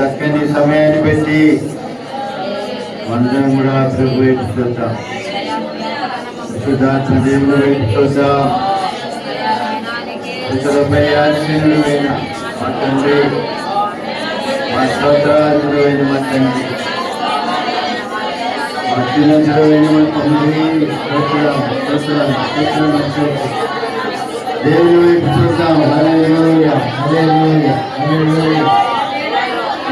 చక్కని సమయాన్ని పెట్టి అందరం కూడా ప్రభు వైపు చూద్దాం, శుద్ధాత్మ దేవుడు వైపు చూద్దాం. ఇతరులపై ఆశీనుడైన మా తండ్రి, మా స్తోత్రాలుడైన మా తండ్రి, మా తినంతుడైన మా తండ్రి, దేవుని వైపు చూద్దాం. హల్లెలూయా, హల్లెలూయా, హల్లెలూయా.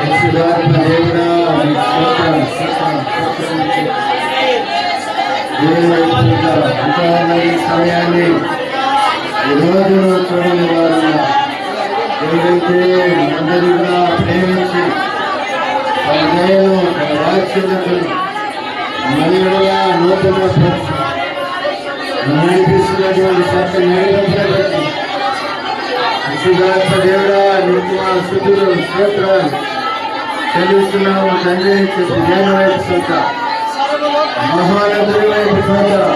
పరిశుద్ధాత్మ దేవుడా నీకు స్తోత్రం, స్తోత్రం, స్తోత్రం. దేవుని వైపు చూద్దాం. అంతవరకు ఈ సమయాన్ని ఈ రోజును చూడని వారు ఏదైతే అందరూ కూడా ప్రేమించి తన దయను, తన వాత్సల్యతను మళ్ళీగా నూతన నడిపిస్తున్నటువంటి సత్త నడిపించబట్టి పరిశుద్ధాత్మ దేవుడా నీకు మా స్తుతులు, స్తోత్రాలు చెల్లిస్తున్నాము తండ్రి. చెప్పి దేని వైపు చూద్దాం, మహానదుడి వైపు చూద్దాం,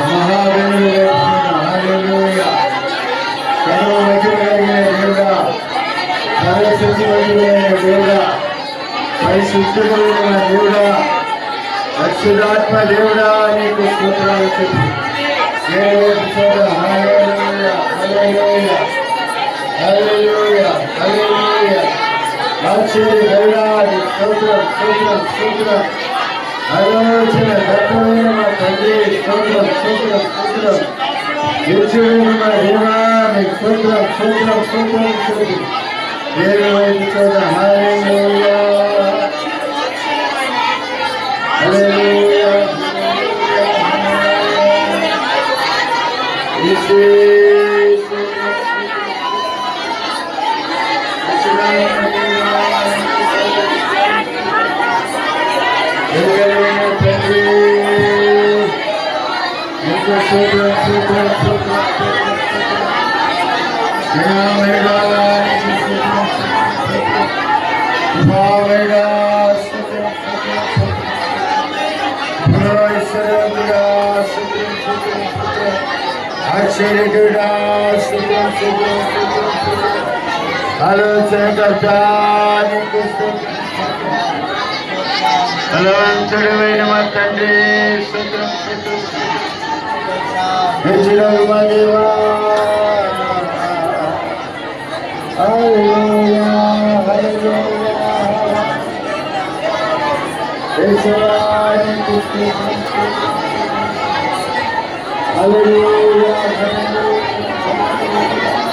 మహాగణుడి వైపు చూద్దాం. హల్లెలూయా. సర్వ మహిమగలిగిన దేవుడా, సర్వశక్తిమంతుడైన దేవుడా, పరిశుద్ధుడైన దేవుడా, పరిశుద్ధాత్మ దేవుడా నీకు స్తోత్రాలు చెప్పి దేని వైపు చూద్దాం. హల్లెలూయా, హల్లెలూయా, హల్లెలూయా, హల్లెలూయా. ఆశ్చర్య దేవుడా నీకు స్తోత్రం, స్తోత్రం, స్తోత్రం. ఆలోచన దత్తమైన మా తండ్రి స్తోత్రం, స్తోత్రం, స్తోత్రం. నిత్యుడైన మా దేవా నీకు స్తోత్రం, స్తోత్రం, స్తోత్రం, స్తోత్రం. దేని వైపు చూద్దాం. హల్లెలూయా, హల్లెలూయా, బలవంతుడైన మా తండ్రి మా దేవా. హల్లెలూయా, హల్లెలూయా. హల్లెలూయా, హల్లెలూయా.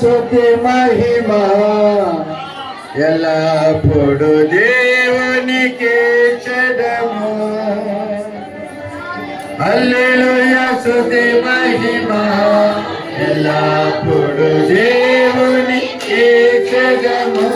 స్తుతి మహిమ ఎల్లప్పుడు దేవునికి చెడము. హల్లెలూయా, స్తుతి మహిమ ఎల్లప్పుడు దేవునికి చెడము.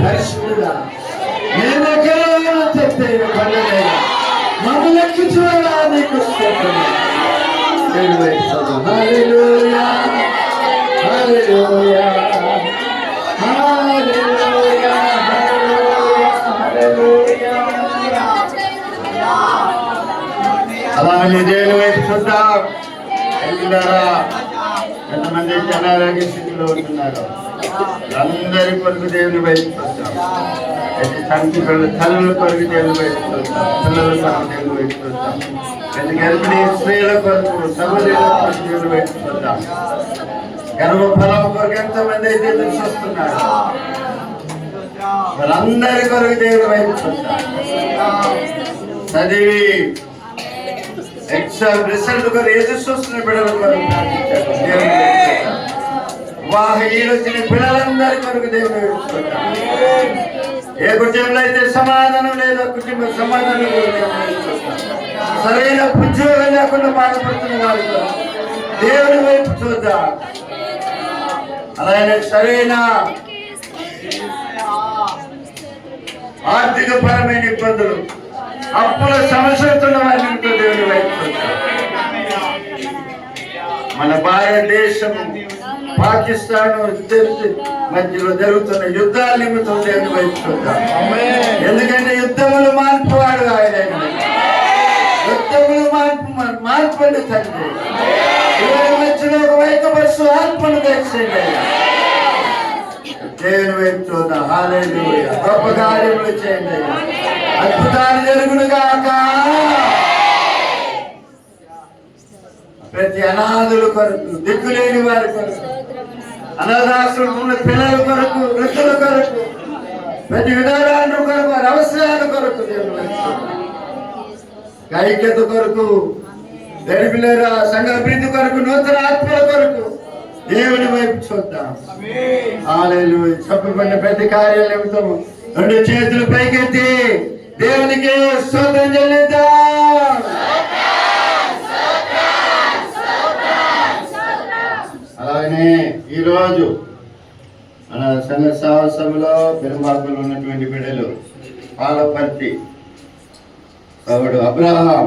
పరిశుద్ధుడా నేను చెప్పే పండుగ మమ్మల్ని రక్షించువాడా నీకు స్తోత్రం. దేవుని వైపు చూద్దాం. హల్లెలూయా హల్లెలూయా హల్లెలూయా హల్లెలూయా. అలాగే దేవుని వైపు చూద్దాం. వెళ్ళారా ఎంతమంది అనారోగ్య స్థితిలో ఉంటున్నారు, అందరి కొరకు దేవుని వైపు చూద్దాం. ప్రతి తండ్రి తల్లుల కొరకు దేవుని వైపు చూద్దాం, పిల్లల కొరకు దేవుని వైపు చూద్దాం, ప్రతి గర్భిణీ స్త్రీల కొరకు సహోదరుల కొరకు దేవుని వైపు చూద్దాం. గర్భఫలం కొరకు ఎంతమంది అయితే ఎదురు చూస్తున్నారు, వాళ్ళందరి కొరకు దేవుని వైపు చూద్దాం. చదివి ఎగ్జామ్ రిజల్ట్ కొరకు ఎదురు చూస్తున్న బిడ్డల కొరకు వాహీలు వచ్చిన పిల్లలందరి కొరకు దేవుని వైపు చూద్దాం. ఏ కుటుంబంలో అయితే సమాధానం లేదో కుటుంబ సమాధానం సరైన ఉద్యోగం లేకుండా బాధపడుతున్న వారితో దేవుని వైపు చూద్దాం. అలాగే సరైన ఆర్థిక పరమైన ఇబ్బందులు, అప్పుల సమస్యలున్న వారితో దేవుని వైపు చూద్దాం. మన భారతదేశము పాకిస్తాన్ మధ్యలో జరుగుతున్న యుద్ధాల నిమిత్తం దేవుని వైపు చూద్దాం. ఎందుకంటే యుద్ధములు మార్పువాడు ఆయన, యుద్ధములు మార్పండి తండ్రి. ఇవాళ మధ్యలో ఒక వైకపరుసు ఆత్మను తెచ్చండి. దేవుని వైపు చూద్దాం. హల్లెలూయా. గొప్ప కార్యములు చేయండి, అద్భుతాలు జరుగును గాక. ప్రతి అనాథుల కొరకు, దిక్కులేని వారి కొరకు, అనాథాశ్రమం ఉన్న పిల్లల కొరకు, వృద్ధుల కొరకు, ప్రతి విధానాల కొరకు, వారి అవసరాల కొరకు దేవుని వైపు చూద్దాం. ఐక్యత కొరకు, దరిద్రుల సంఘ అభివృద్ధి కొరకు, నూతన ఆత్మల కొరకు దేవుని వైపు చూద్దాం. హల్లెలూయా. చెప్పబడిన ప్రతి కార్యాలు నిమిత్తం రెండు చేతులు పైకెత్తి దేవునికి స్తోత్రం చెల్లిద్దాం. అలాగనే ఈరోజు మన సంఘ సాహసంలో పెరుమాకులు ఉన్నటువంటి బిడ్డలు పాలపర్తి సౌడు అబ్రహాం,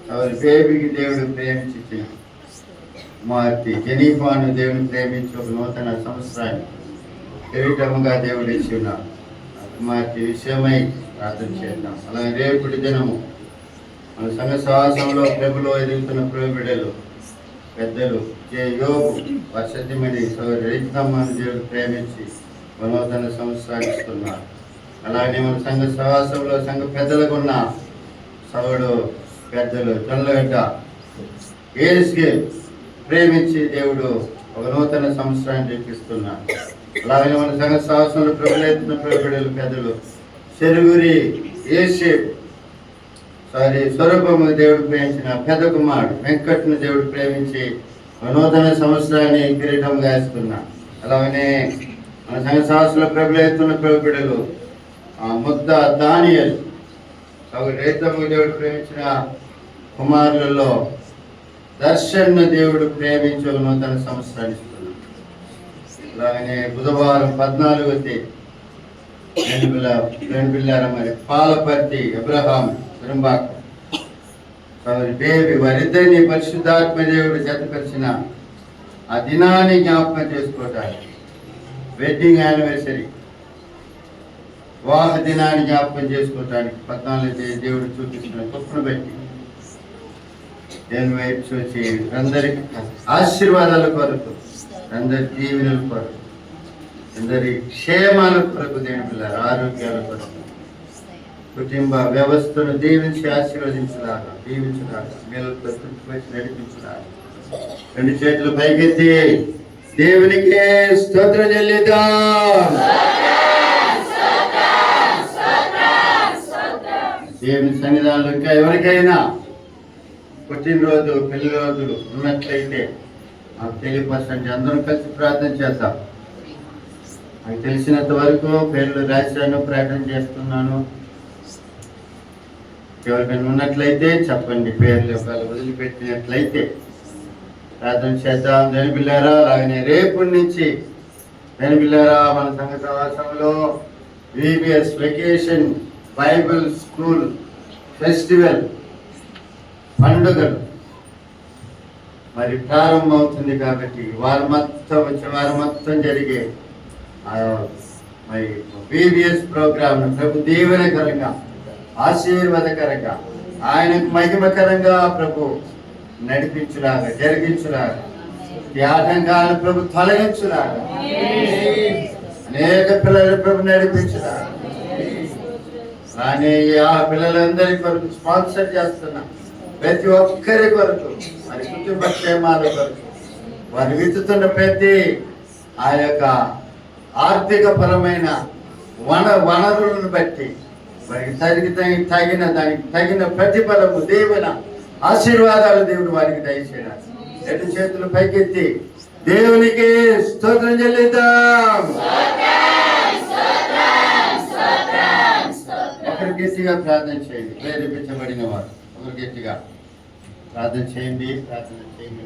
సౌడు బేబీకి దేవుడు ప్రేమించి కుమార్తె జెనీఫాను దేవుని ప్రేమించి ఒక నూతన సంవత్సరాన్ని కిరీటముగా దేవుడు ఇచ్చి ఉన్నాడు. కుమార్తె విషయమై ప్రార్థన చేద్దాం. అలాగే రేపటి దినము మన సంఘ సాహసంలో ప్రభులో ఎదుగుతున్న ప్రభు బిడ్డలు పెద్దలు యోగు వర్షమని రైతమ్మను దేవుడు ప్రేమించి నూతన సంవత్సరాన్ని ఇస్తున్నారు. అలాగే మన సంఘ సహవాసంలో సంఘ పెద్దలకు ఉన్న సౌడు పెద్దలు జొన్నగడ్డ ఏరిస్కి ప్రేమించి దేవుడు ఒక నూతన సంవత్సరాన్ని తెప్పిస్తున్నారు. అలాగే మన సంఘ సహవాసంలో ప్రభుత్వ ప్రభుడలు పెద్దలు చెరుగురి ఏషేప్ స్వరూపము దేవుడు ప్రేమించిన పెద్ద కుమారుడు వెంకట్ను దేవుడు ప్రేమించి నూతన సంవత్సరాన్ని కిరీటంగా వేస్తున్నా. అలాగనే మన సంఘ సహవాసంలో ప్రభుత్వ ప్రభుడలు ముద్ద దానియల్ రైతము దేవుడు ప్రేమించిన కుమారులలో దర్శన్ను దేవుడు ప్రేమించి ఒక నూతన సంవత్సరాన్ని ఇస్తున్నాడు. అలాగనే బుధవారం 14వ తేదీ మరి పాలపర్తి అబ్రహాం పెరుంబాకు బేబీ వారిద్దరిని పరిశుద్ధాత్మ దేవుడు జతపరిచిన ఆ దినాన్ని జ్ఞాపకం చేసుకోవటానికి వెడ్డింగ్ యానివర్సరీ వివాహ దినాన్ని జ్ఞాపకం చేసుకోవటానికి 14వ తేదీ దేవుడు చూపించిన కృపను బట్టి దేవుని వైపు చూసి అందరికి ఆశీర్వాదాల కొరకు, అందరి దీవెనల కొరకు, అందరి క్షేమాల కొరకు, దేవుని పిల్లల ఆరోగ్యాల కొరకు, కుటుంబ వ్యవస్థను దీవించి ఆశీర్వదించలాగా మేలుతో తృప్తిపరిచి నడిపించలాగా రెండు చేతులు పైకెత్తి దేవునికి స్తోత్రం చెల్లిద్దాం. దేవుని సన్నిధానంలో ఇంకా ఎవరికైనా పుట్టినరోజు పెళ్లి రోజులు ఉన్నట్లయితే నాకు తెలియపరచండి. అందరం కలిసి ప్రార్థన చేద్దాం. నాకు తెలిసినంత వరకు పేర్లు రాశాను, ప్రార్థన చేస్తున్నాను. ఎవరికైనా ఉన్నట్లయితే చెప్పండి. పేర్లు ఒకవేళ వదిలిపెట్టినట్లయితే ప్రార్థన చేద్దాం. వెనుబిల్లారా అలాగనే రేపటి నుంచి వెనుబిల్లారా మన సంఘ సమావేశంలో VBS vacation Bible school festival పండుగలు మరి ప్రారంభమవుతుంది కాబట్టి వారం మొత్తం జరిగే మరి VBS ప్రోగ్రామ్ ప్రభు దీవెనకరంగా ఆశీర్వాదకరంగా ఆయనకు మహిమకరంగా ప్రభు నడిపించులాగా జరిగించులాగా ఈ ఆటంకాలను ప్రభు తొలగించులాగా అనేక పిల్లలు ప్రభు నడిపించులాగా కానీ ఆ పిల్లలందరి కొరకు స్పాన్సర్ చేస్తున్నా ప్రతి ఒక్కరి కొరకు మరి కుటుంబ క్షేమాల కొరకు వారు విత్తుతున్న ప్రతి ఆ యొక్క ఆర్థిక పరమైన వనరులను బట్టి వారికి దానికి తగిన ప్రతిఫలము దేవున ఆశీర్వాదాలు దేవుడు వారికి దయచేయాలి. రెండు చేతులు పైకెత్తి దేవునికి స్తోత్రం చెల్లిద్దాం. ఒకరు గట్టిగా ప్రార్థన చేయండి. ప్రేరేపించబడిన వారు ఒకరు గట్టిగా ప్రార్థన చేయండి. ప్రార్థన చేయండి.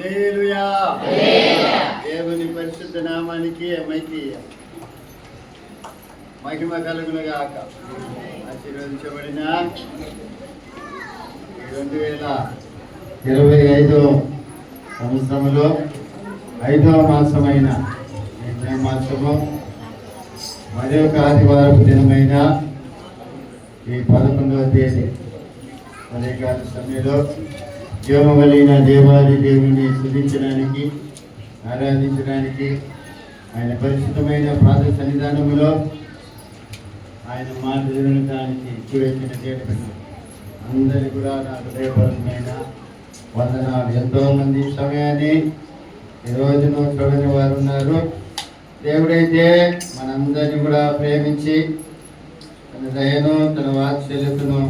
హల్లెలూయా. దేవుని పరిశుద్ధ నామానికి మహిమ కలుగును గాక. ఆశీర్వదించబడిన 2025 సంవత్సరంలో 5వ మాసమైన మాసము మరి ఒక ఆదివారపు దినమైన ఈ 11వ తేదీ ఉదయకాల సమయంలో జీవము కలిగిన దేవాది దేవుని స్తుతించడానికి, ఆరాధించడానికి, ఆయన పరిశుద్ధమైన పాద సన్నిధానములో ఆయన మాట వినడానికి ఎక్కువైన చేయడం అందరి కూడా నా హృదయపరమైన వందనాలు. ఎంతోమంది సమయాన్ని ఈ రోజును చూడని వారు ఉన్నారు. దేవుడైతే మనందరినీ కూడా ప్రేమించి తన దయను, తన వాత్సల్యతను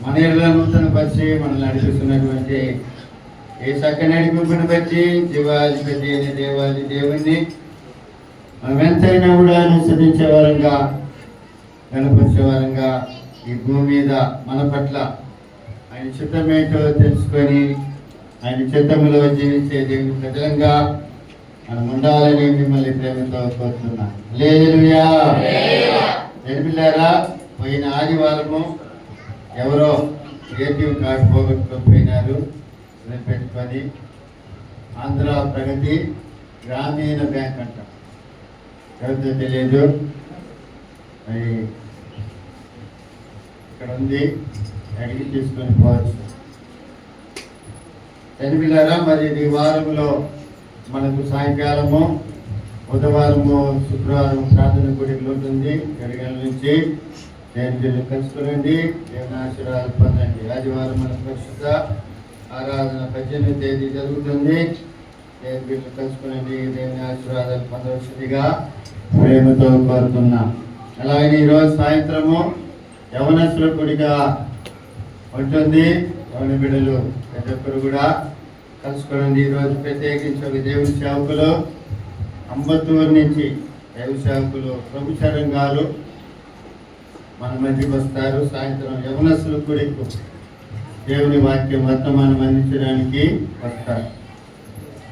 మన ఇళ్లను తన పరిచి మనల్ని నడిపిస్తున్నటువంటి ఈ చక్కని నడిపింపుని బట్టి జీవాధిపతి అనే దేవాది దేవుణ్ణి మనం ఎంతైనా కూడా అనుసరించే వారంగా, కనపరిచే వారంగా ఈ భూమి మీద మన పట్ల ఆయన చిత్తమేంటో తెలుసుకొని ఆయన చిత్తములో జీవించే దేవుని ప్రజలంగా మనం ఉండాలని మిమ్మల్ని ప్రేమతో కోరుతున్నా. హల్లెలూయా. పిల్లారా, పోయిన ఆదివారము ఎవరో ఏటీఎం కార్డు పోగొట్టుకోపోయినారు. పెట్టుకొని ఆంధ్ర ప్రగతి గ్రామీణ బ్యాంక్ అంట, ఎవరితో తెలియదు. మరి ఇక్కడ ఉంది, అడిగి తీసుకొని పోవచ్చు. పిల్లారా, మరి ఈ వారంలో మనకు సాయంకాలము, బుధవారము, శుక్రవారం ప్రార్థన గుడికి ఉంటుంది. 7 గంటల నుంచి దేవుని కలుసుకోండి, దేవుని ఆశీర్వాదాలు పొందండి. ఆదివారం మన పరిశుద్ధ ఆరాధన 18వ తేదీ జరుగుతుంది. దేవుని కలుసుకోండి, దేవుని ఆశీర్వాదాలు పొందవలసిందిగా ప్రేమతో కోరుతున్నాం. అలాగే ఈరోజు సాయంత్రము యవనస్తుల గుడిగా ఉంటుంది. యవన బిడ్డలు ప్రతి ఒక్కరు కూడా కలుసుకోండి. ఈరోజు ప్రత్యేకించి ఒక దేవుని సేవకులు అంబత్తూరు నుంచి దైవ సేవకులు ప్రభుచరణ్ గారు మన మధ్యకి వస్తారు. సాయంత్రం యవనస్తుల గుడికి దేవుని వాక్యం వర్తమానం అందించడానికి వస్తారు.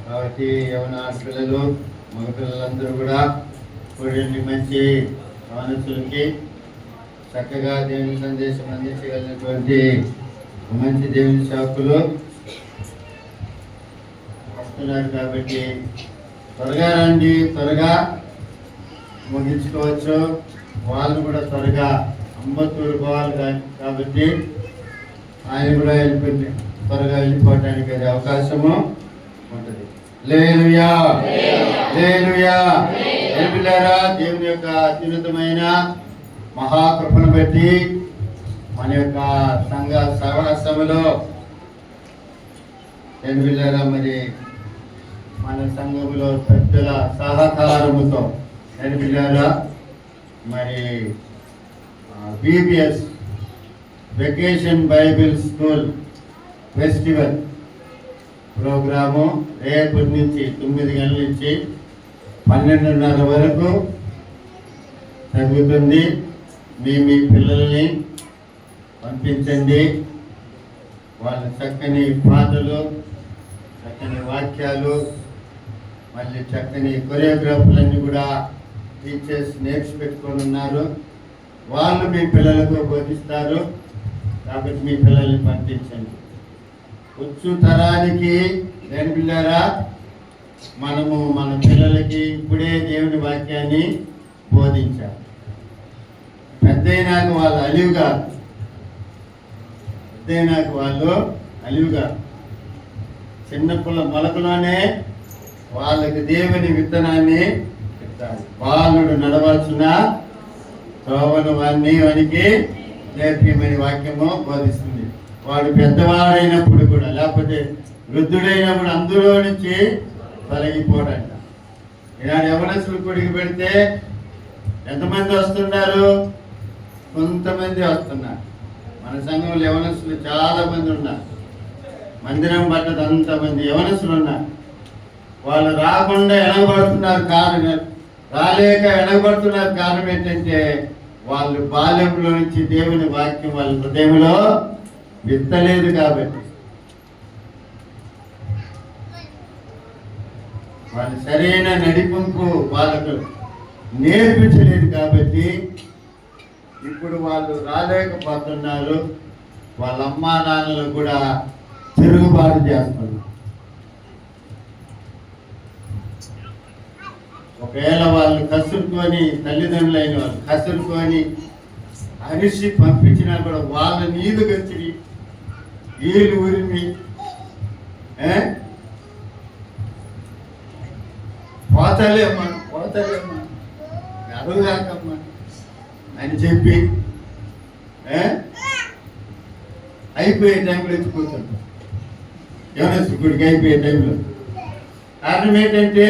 కాబట్టి యవన పిల్లలు, మగ పిల్లలందరూ కూడా కూడండి. మంచి యవనస్తులకి చక్కగా దేవుని సందేశం అందించగలిగినటువంటి మంచి దేవుని సేవకులు వస్తున్నారు. కాబట్టి త్వరగా రండి, త్వరగా ముగించుకోవచ్చు. వాళ్ళు కూడా త్వరగా అంబత్తూరు పోవాలి కాబట్టి ఆయన కూడా త్వరగా వెళ్ళిపోవటానికి అది అవకాశము ఉంటుంది. హల్లెలూయా. హల్లెలూయా. పిల్లారా, దేవుని యొక్క అత్యున్నతమైన మహాకృపను బట్టి మన యొక్క సంఘ సహవాసములో పిల్లారా, మరి మన సంఘములో పెద్దల సహకారముతో పిల్లారా, మరి BBS vacation Bible school festival program రేపటి నుంచి 9 గంటల నుంచి 12:30 వరకు జరుగుతుంది. మీ పిల్లల్ని పంపించండి. వాళ్ళ చక్కని పాటలు, చక్కని వాక్యాలు, మళ్ళీ చక్కని కొరియోగ్రాఫర్లన్నీ కూడా టీచర్స్ నేర్చిపెట్టుకొని ఉన్నారు. వాళ్ళు మీ పిల్లలకు బోధిస్తారు. కాబట్టి మీ పిల్లల్ని పంపించండి. వచ్చు తరానికి దేని పిల్లారా, మనము మన పిల్లలకి ఇప్పుడే దేవుని వాక్యాన్ని బోధించాలి. పెద్దయినాక వాళ్ళు అలివుగా, చిన్నపిల్ల మొలకలోనే వాళ్ళకి దేవుని విత్తనాన్ని పెట్టాలి. బాలుడు నడవాల్సిన త్రోవను వానికి నేర్పిమని వాక్యము బోధిస్తుంది. వాడు పెద్దవాడైనప్పుడు కూడా, లేకపోతే వృద్ధుడైనప్పుడు అందులో నుంచి తొలగిపోడంట. ఈనాడు యవనస్తులు గుడికి పెడితే ఎంతమంది వస్తున్నారు? కొంతమంది వస్తున్నారు. మన సంఘంలో యవనస్తులు చాలా మంది ఉన్నారు. మందిరం పట్టదు అంతమంది యవనస్తులు ఉన్నారు. వాళ్ళు రాకుండా వెనకబడుతున్నారు. రాలేక వెనకబడుతున్నారు. కారణం ఏంటంటే వాళ్ళు బాల్యంలో నుంచి దేవుని వాక్యం వాళ్ళ హృదయంలో విత్తలేదు. కాబట్టి వాళ్ళు సరైన నడిపింపు వాళ్ళకు నేర్పించలేదు కాబట్టి ఇప్పుడు వాళ్ళు రాలేకపోతున్నారు. వాళ్ళ అమ్మా నాన్నలు కూడా తిరుగుబాటు చేస్తున్నారు. ఒకవేళ వాళ్ళు కసురుకొని, తల్లిదండ్రులైన వాళ్ళు కసురుకొని అరిసి పంపించినా కూడా వాళ్ళ నీళ్లు గచ్చిరి వీళ్ళు ఊరిమి పోతలేమ్మా అడుగుదాకమ్మా అని చెప్పి అయిపోయే టైంలో ఎత్తిపోతుంటాం. యోనసుకుడికి అయిపోయే టైంలో కారణం ఏంటంటే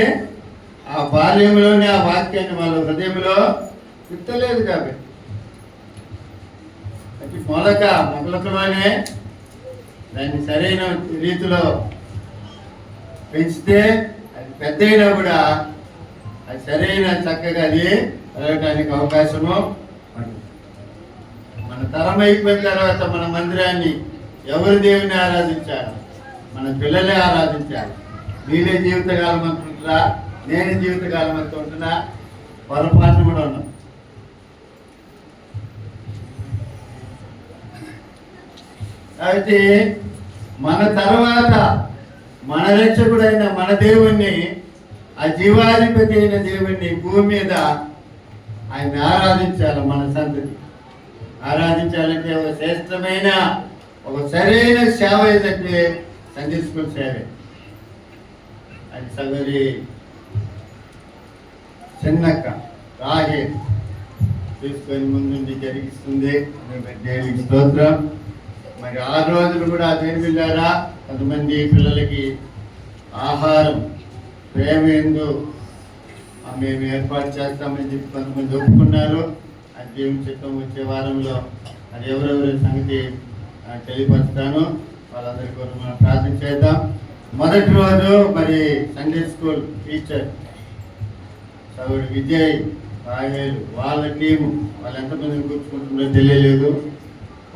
ఆ బాల్యంలోనే ఆ వాక్యాన్ని వాళ్ళ హృదయంలో విత్తలేదు కాబట్టి మొలకలోనే దాన్ని సరైన రీతిలో పెంచితే అది పెద్దయినా కూడా అది సరైన చక్కగా అది పెరగడానికి అవకాశము ఉంటుంది. మన తరం అయిపోయిన తర్వాత మన మందిరాన్ని ఎవరు దేవుని ఆరాధించాలి? మన పిల్లలే ఆరాధించాలి. వీళ్ళే జీవితకాలం అనుకుంటున్నా, నేను జీవితకాలం అంతా ఉంటున్నా, పొరపాటు కూడా ఉన్నాం. అయితే మన తర్వాత మన రక్షకుడైన మన దేవుణ్ణి, ఆ జీవాధిపతి అయిన దేవుణ్ణి భూమి మీద ఆయన ఆరాధించాలి. మన సంతతి ఆరాధించాలంటే ఒక శ్రేష్టమైన ఒక సరైన సేవ ఏదంటే సండే స్కూల్ సేవే. అది సగరి చిన్నక్క రాహే తీసుకొని ముందుండి జరిగిస్తుంది. దేవునికి స్తోత్రం. మరి 6 రోజులు కూడా దేని వెళ్ళారా? కొంతమంది పిల్లలకి ఆహారం ప్రేమ ఎందు మేము ఏర్పాటు చేస్తామని చెప్పి కొంతమంది ఒప్పుకున్నారు. అది దేవుని చిత్తం వచ్చే వారంలో అది ఎవరెవరి సంగతి తెలియపరుస్తాను. వాళ్ళందరి కోసం మనం ప్రార్థన చేద్దాం. మొదటి రోజు మరి సండే స్కూల్ టీచర్ సౌడు విజయ్ రాహేలు వాళ్ళ టీము వాళ్ళు ఎంతమందిని కూర్చుకుంటుందో తెలియలేదు.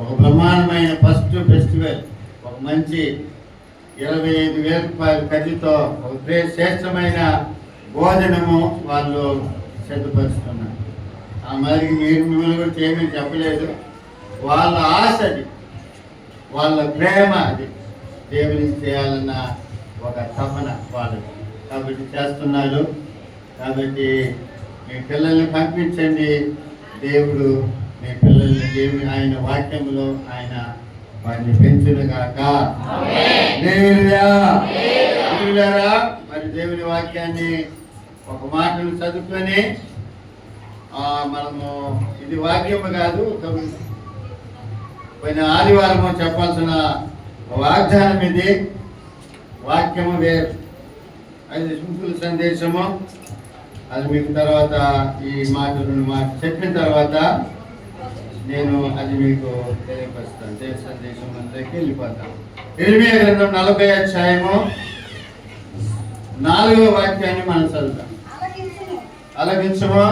ఒక బ్రహ్మాండమైన ఫస్ట్ ఫెస్టివల్, ఒక మంచి 25,000 రూపాయల ఖర్చుతో ఒక శ్రేష్టమైన భోజనము వాళ్ళు సిద్ధపరుస్తున్నారు. ఆ మరి మిమ్మల్ని కూడా చేయమని చెప్పలేదు. వాళ్ళ ఆశ అది, వాళ్ళ ప్రేమ అది, దేవునికి చేయాలన్న ఒక తపన వాళ్ళకి. కాబట్టి చేస్తున్నారు. కాబట్టి మీ పిల్లల్ని పంపించండి. దేవుడు మీ పిల్లల్ని దేవుని ఆయన వాక్యంలో ఆయన వారిని పెంచునుగాక. మరి దేవుని వాక్యాన్ని ఒక మాటను చదువుకొని మనము ఇది వాక్యము కాదు, పోయిన ఆదివారము చెప్పాల్సిన వాగ్దానం ఇది. వాక్యము వేరు, అది సింపుల్ సందేశము. అది మీకు తర్వాత ఈ మాటలను చెప్పిన తర్వాత నేను అది మీకు తెలియపరుస్తాను. దేవ సందేశం అంతకి వెళ్ళిపోతాను. ఇర్మియా గ్రంథం 40వ అధ్యాయము 4వ వాక్యాన్ని మనం చదువుతాం. ఆలకించుము,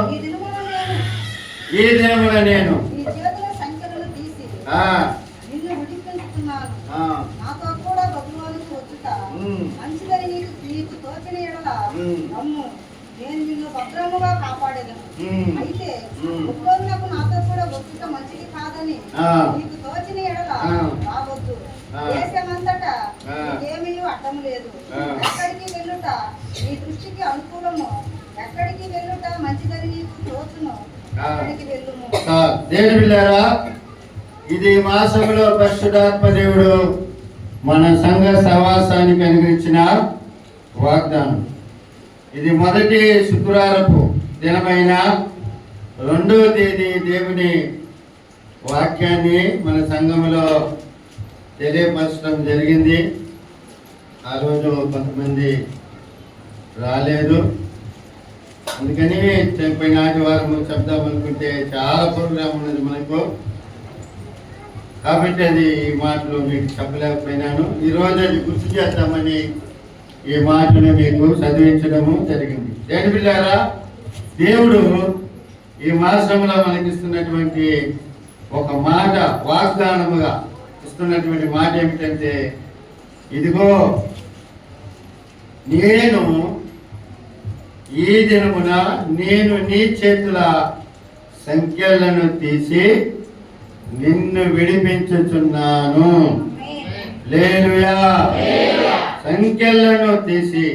ఈ దినమున నేను నేను నిన్ను భద్రముగా కాపాడేదను. అయితే నాకు నాతో కూడా వచ్చుట మంచిది కాదని నీకు తోచిన ఎడల రావద్దు. దేశమంతటా ఏమీ అడ్డం లేదు. ఎక్కడికి వెళ్ళుట నీ దృష్టికి అనుకూలము, ఎక్కడికి వెళ్ళుట మంచిదని నీకు తోచును, అక్కడికి వెళ్ళుము. దేవుని బిడ్డలారా, ఇది మాసంలో పరిశుద్ధాత్మ దేవుడు మన సంఘ సహవాసానికి అనుగ్రహించిన వాగ్దానం. ఇది మొదటి శుక్రవారపు దినమైన 2వ తేదీ దేవుని వాక్యాన్ని మన సంఘంలో తెలియపరచడం జరిగింది. ఆ రోజు కొంతమంది రాలేదు, అందుకని పోయిన ఆదివారం చెప్దామనుకుంటే చాలా ప్రోగ్రాం ఉన్నది మనకు. కాబట్టి అది ఈ మాటలు మీకు చెప్పలేకపోయినాను. ఈరోజు అది గుర్తు చేద్దామని ఈ మాటను మీకు చదివించడము జరిగింది. దేని బిడ్డారా, దేవుడు ఈ మాసంలో మనకిస్తున్నటువంటి ఒక మాట, వాగ్దానముగా ఇస్తున్నటువంటి మాట ఏమిటంటే, ఇదిగో నేను ఈ దినమున నేను నీ చేతుల సంఖ్యలను తీసి నిన్ను విడిపించుచున్నాను. హల్లెలూయా. సంఖ్యలను తీసి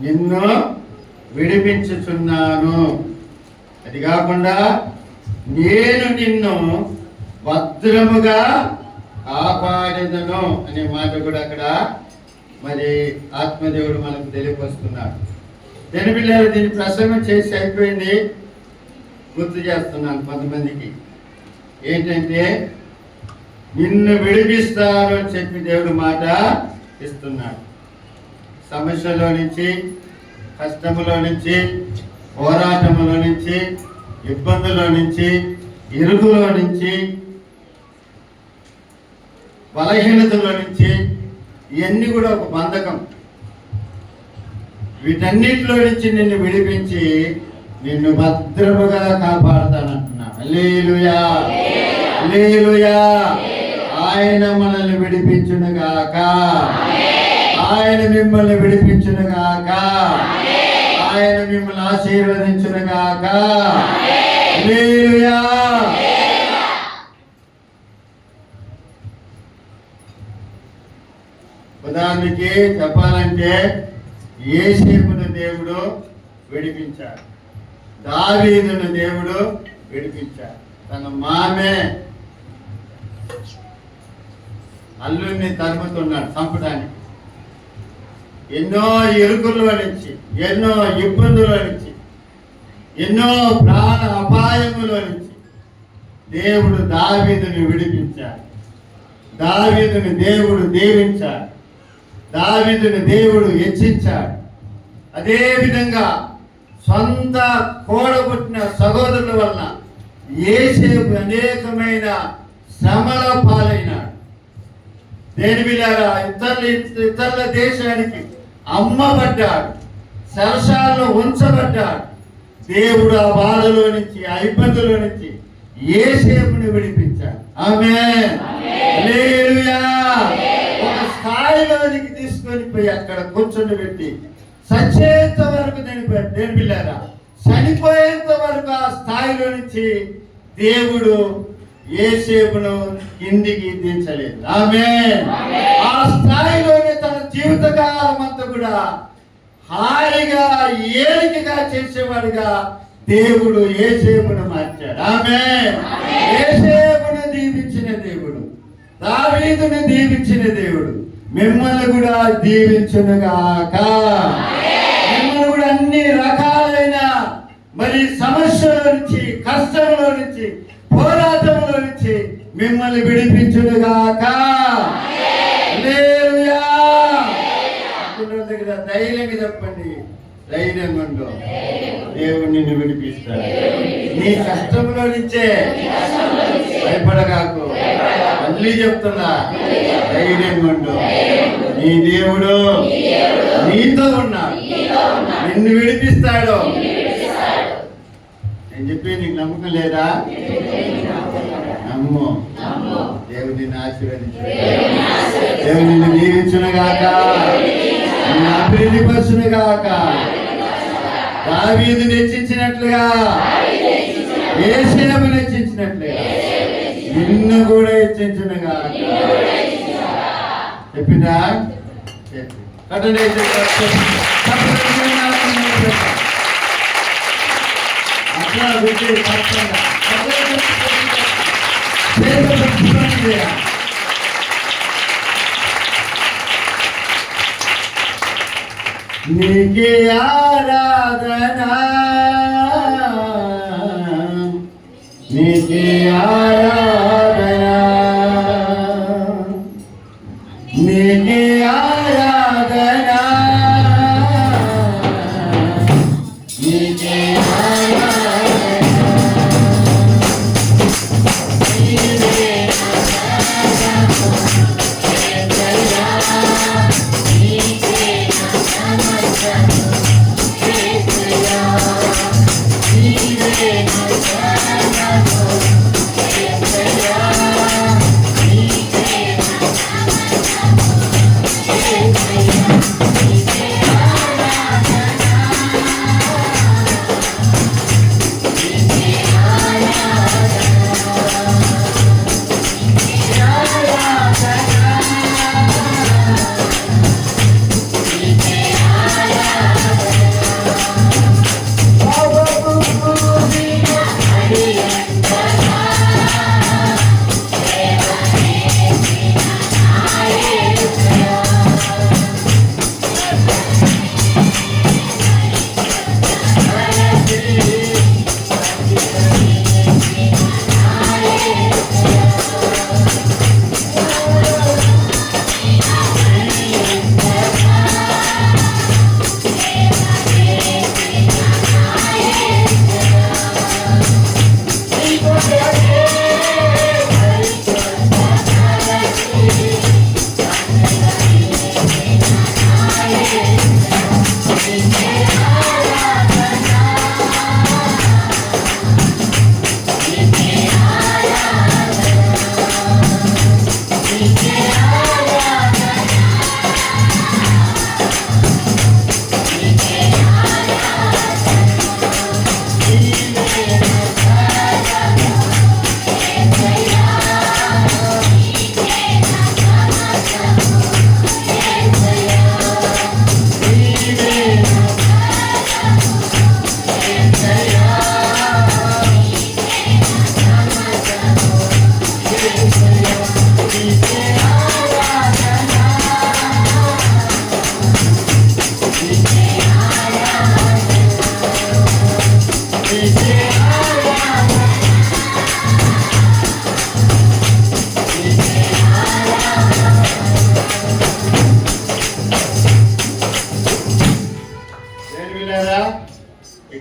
నిన్ను విడిపించుచున్నాను. అది కాకుండా నేను నిన్ను భద్రముగా కాపాడెదను అనే మాట కూడా అక్కడ మరి ఆత్మదేవుడు మనకు తెలియపరుస్తున్నాడు. పిల్లలు దీన్ని ప్రసంగం చేసి అయిపోయింది. గుర్తు చేస్తున్నాను కొంతమందికి. ఏంటంటే నిన్ను విడిపిస్తాను అని చెప్పి దేవుడు మాట ఇస్తున్నాడు. సమస్యలో నుంచి, కష్టములో నుంచి, పోరాటములో నుంచి, ఇబ్బందులో నుంచి, ఇరుకులో నుంచి, బలహీనతలో నుంచి, ఇవన్నీ కూడా ఒక బంధకం. వీటన్నిటిలో నుంచి నిన్ను విడిపించి నిన్ను భద్రముగా కాపాడుతానంటున్నాడు. హల్లెలూయా, హల్లెలూయా. ఆయన మనల్ని విడిపించునుగాక, ఆయన మిమ్మల్ని విడిపించునుగాక, ఆయన మిమ్మల్ని ఆశీర్వదించునుగాక. హల్లెలూయా. ఉదాహరణకి చెప్పాలంటే యోసేపును దేవుడు విడిపించాడు, దావీదును దేవుడు విడిపించాడు. తన మామే అల్లుడిని తరుముతున్నాడు చంపడానికి. ఎన్నో ఇరుకుల్లో నుంచి, ఎన్నో ఇబ్బందుల నుంచి, ఎన్నో ప్రాణ అపాయములో నుంచి దేవుడు దావీదుని విడిపించాడు. దావీదుని దేవుడు దీవించాడు, దావీదుని దేవుడు హెచ్చించాడు. అదేవిధంగా సొంత కోడబుట్టిన సహోదరుల వలన యోసేపు అనేకమైన శ్రమల పాలైనాడు. దేని బిడ్డలారా, ఇతరుల దేశానికి అమ్మబడ్డాడు, సరసాల్లో ఉంచబడ్డాడు. దేవుడు ఆ బాధలో నుంచి, ఆ ఇబ్బందులో నుంచి యోసేపుని విడిపించాడు. ఆమేన్, హల్లెలూయా. ఒక స్థాయిలోనికి తీసుకొని పోయి అక్కడ కూర్చొని పెట్టి చచ్చేంత వరకు దేని బిడ్డలారా, చనిపోయేంత వరకు ఆ స్థాయిలో నుంచి దేవుడు యోసేపును కిందికి దించలేదు. ఆమేన్. ఆ స్థాయిలోనే తన జీవితకాలం అంతా కూడా హాయిగా ఏలికగా చేసేవాడుగా దేవుడు యోసేపును మార్చాడు. ఆమేన్. యోసేపును దీవించిన దేవుడు, దావీదును దీవించిన దేవుడు మిమ్మల్ని కూడా దీవించునుగాక. మిమ్మల్ని కూడా అన్ని రకాలైన మరి సమస్యల నుంచి, కష్టంలో నుంచి, పోరాటంలో నుంచి మిమ్మల్ని విడిపించునుగాక. హల్లెలూయా. దగ్గర ధైర్యంగా చెప్పండి, ధైర్యంగా ఉండు, దేవుడు నిన్ను విడిపిస్తాడు. నీ కష్టంలో నుంచే భయపడగాకు. మళ్ళీ చెప్తున్నా, ధైర్యంగా ఉండు. నీ దేవుడు నీతో ఉన్నాడు, నిన్ను విడిపిస్తాడు. నేను చెప్పి నీకు నమ్మకం లేదా? నమ్ము. దేవుడు నిన్ను ఆశీర్వదించును, దేవుడు నిన్ను దీవించునుగాక, నిన్ను అభివృద్ధిపరచునుగాక. దావీదును హెచ్చించినట్లుగా, యోసేపును హెచ్చించినట్లుగా నిన్ను కూడా హెచ్చించునుగాక. చెప్పిందా? కట్టండి. అట్లా నీకే ఆరాధన, నీకే ఆరాధన, నీకే ఆరాధన, నీకే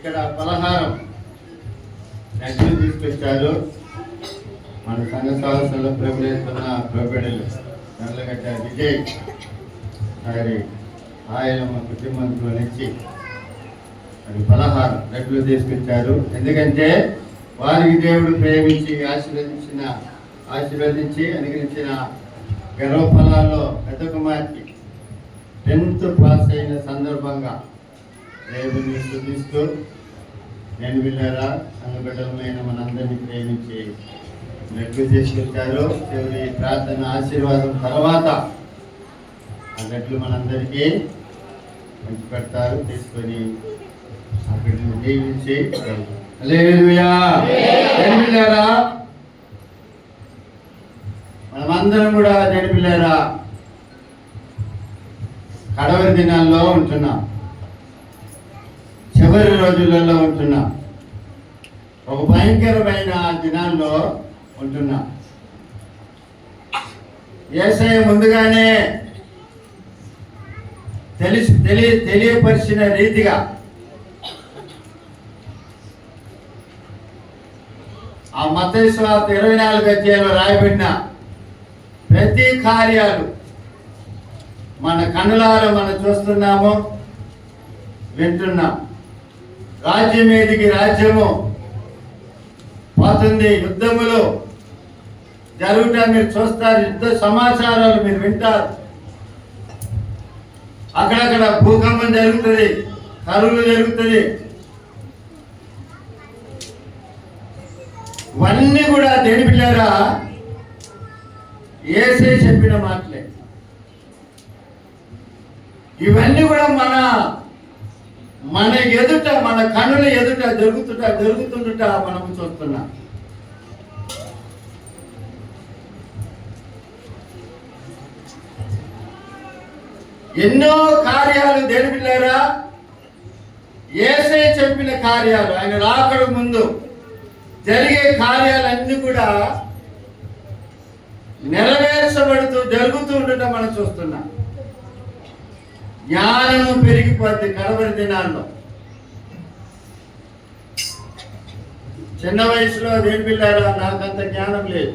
ఇక్కడ పలహారం నెట్లు తీసుకొచ్చారు. మన సంఘ సదస్సులో ప్రభుత్వ ప్రభుడలు నల్లగడ్డ విజయ్ గారి ఆయన మా కుటుంబంతో నుంచి అది పలహారం నెట్లు తీసుకొచ్చారు. ఎందుకంటే వారికి దేవుడు ప్రేమించి ఆశీర్వదించి అనుగ్రహించిన గర్వఫలాల్లో పెద్ద కుమార్తె 10th పాస్ అయిన సందర్భంగా దేవుని స్తుతిస్తూ నేను వెళ్ళారా సంఘ బిడ్డలమైన మనందరినీ ప్రేమించి నెట్లు తీసుకొచ్చారు. దేవుని ప్రార్థన ఆశీర్వాదం తర్వాత ఆ నెట్లు మనందరికీ పంచి పెడతారు. తీసుకొని అక్కడిని దీవించి హల్లెలూయా. పిల్లారా, మనమందరం కూడా పిల్లారా కడవరి దినాల్లో ఉంటున్నాం, చివరి రోజులలో ఉంటున్నాం, ఒక భయంకరమైన దినాల్లో ఉంటున్నాం. యేసయ్య ముందుగానే తెలియపరిచిన రీతిగా ఆ మత్తయి సువార్త 24 అధ్యాయంలో రాయబడిన ప్రతి కార్యాలు మన కన్నులారా మనం చూస్తున్నాము, వింటున్నాం. రాజ్యం మీదికి రాజ్యము పోతుంది, యుద్ధములు జరుగుతా మీరు చూస్తారు, యుద్ధ సమాచారాలు మీరు వింటారు. అక్కడక్కడ భూకంపం జరుగుతుంది, కరువులు జరుగుతుంది. ఇవన్నీ కూడా దేని పిల్లారా యేసయ్య చెప్పిన మాటలే. ఇవన్నీ కూడా మన ఎదుట, మన కన్నుల ఎదుట జరుగుతుండట మనము చూస్తున్నాం. ఎన్నో కార్యాలు దేని పిల్లారా యేసయ్య చెప్పిన కార్యాలు, ఆయన రాకడ ముందు జరిగే కార్యాలన్నీ కూడా నెరవేర్చబడుతూ జరుగుతూ ఉండటం మనం చూస్తున్నాం. జ్ఞానము పెరిగిపోద్ది కడవరి దినాల్లో. చిన్న వయసులో దేని పిల్లారా నాకంత జ్ఞానం లేదు.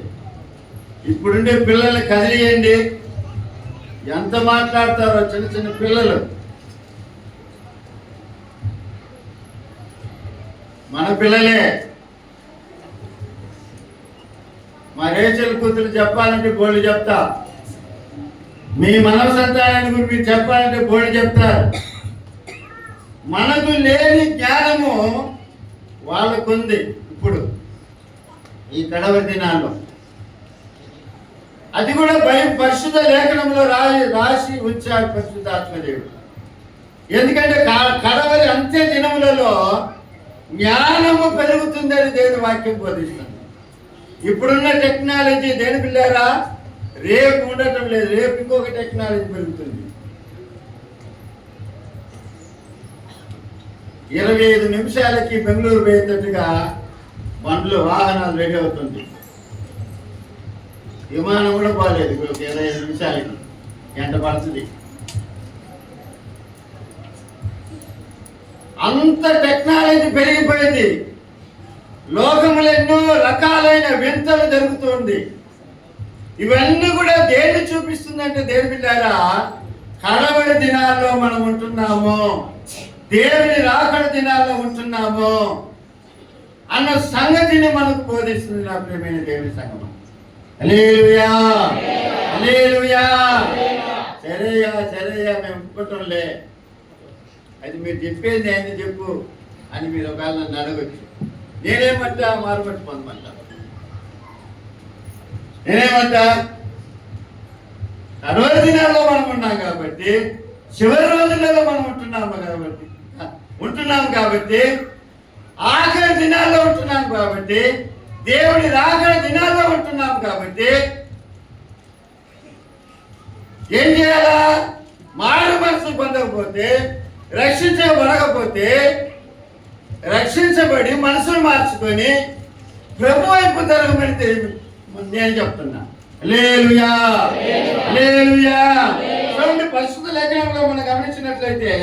ఇప్పుడుండే పిల్లల్ని కదిలియండి, ఎంత మాట్లాడతారో చిన్న చిన్న పిల్లలు. మన పిల్లలే. మా రేచల్ కూతురు చెప్పాలంటే బోళ్ళు చెప్తా, మీ మనవ సంతానాన్ని గురించి మీరు చెప్పాలంటే బోళ్ళు చెప్తారు. మనకు లేని జ్ఞానము వాళ్ళకుంది ఇప్పుడు ఈ కడవరి దినాల్లో. అది కూడా పరిశుద్ధ లేఖనంలో రాసి ఉంచాడు పరిశుద్ధాత్మదేవుడు. ఎందుకంటే కడవరి అంత్య దినములలో జ్ఞానము పెరుగుతుందని దేవుని వాక్యం బోధిస్తుంది. ఇప్పుడున్న టెక్నాలజీ దేని పిల్లారా రేపు ఉండటం లేదు, రేపు ఇంకొక టెక్నాలజీ పెరుగుతుంది. 25 నిమిషాలకి బెంగళూరు పోయేటట్టుగా బండ్లు వాహనాలు రెడీ అవుతుంది. విమానం కూడా పోలేదు, 25 నిమిషాలకి గంట పడుతుంది. అంత టెక్నాలజీ పెరిగిపోయింది. లోకములు ఎన్నో రకాలైన వింతలు జరుగుతుంది. ఇవన్నీ కూడా దేన్ని చూపిస్తుందంటే దేని పిల్లారా కడవరి దినాల్లో మనం ఉంటున్నాము, దేవుని రాకడ దినాల్లో ఉంటున్నాము అన్న సంగతిని మనకు బోధిస్తుంది నా ప్రియమైన దేవుని సంగమం. హల్లెలూయా, హల్లెలూయా. సరేయా మేము ఒప్పుకోవటంలే, అది మీరు చెప్పేది ఏంది చెప్పు అని మీరు ఒకవేళ నన్ను అడగచ్చు. నేనేమంటా మారుబట్టి పొందమంటా. నేనేమంటా కడవరి దినాల్లో మనం ఉన్నాం కాబట్టి, చివరి రోజులలో మనం ఉంటున్నాం కాబట్టి ఆఖరి దినాల్లో ఉంటున్నాం కాబట్టి, దేవుడి రాకడ దినాల్లో ఉంటున్నాం కాబట్టి ఏం చేయాలా? మారు మనసు పొందకపోతే, రక్షించబడకపోతే, రక్షించబడి మనసును మార్చుకొని ప్రభు వైపు జరగమని నేను చెప్తున్నా. హల్లెలూయా, హల్లెలూయా. చూడండి పరిశుద్ధ లేఖనంలో మనం గమనించినట్లయితే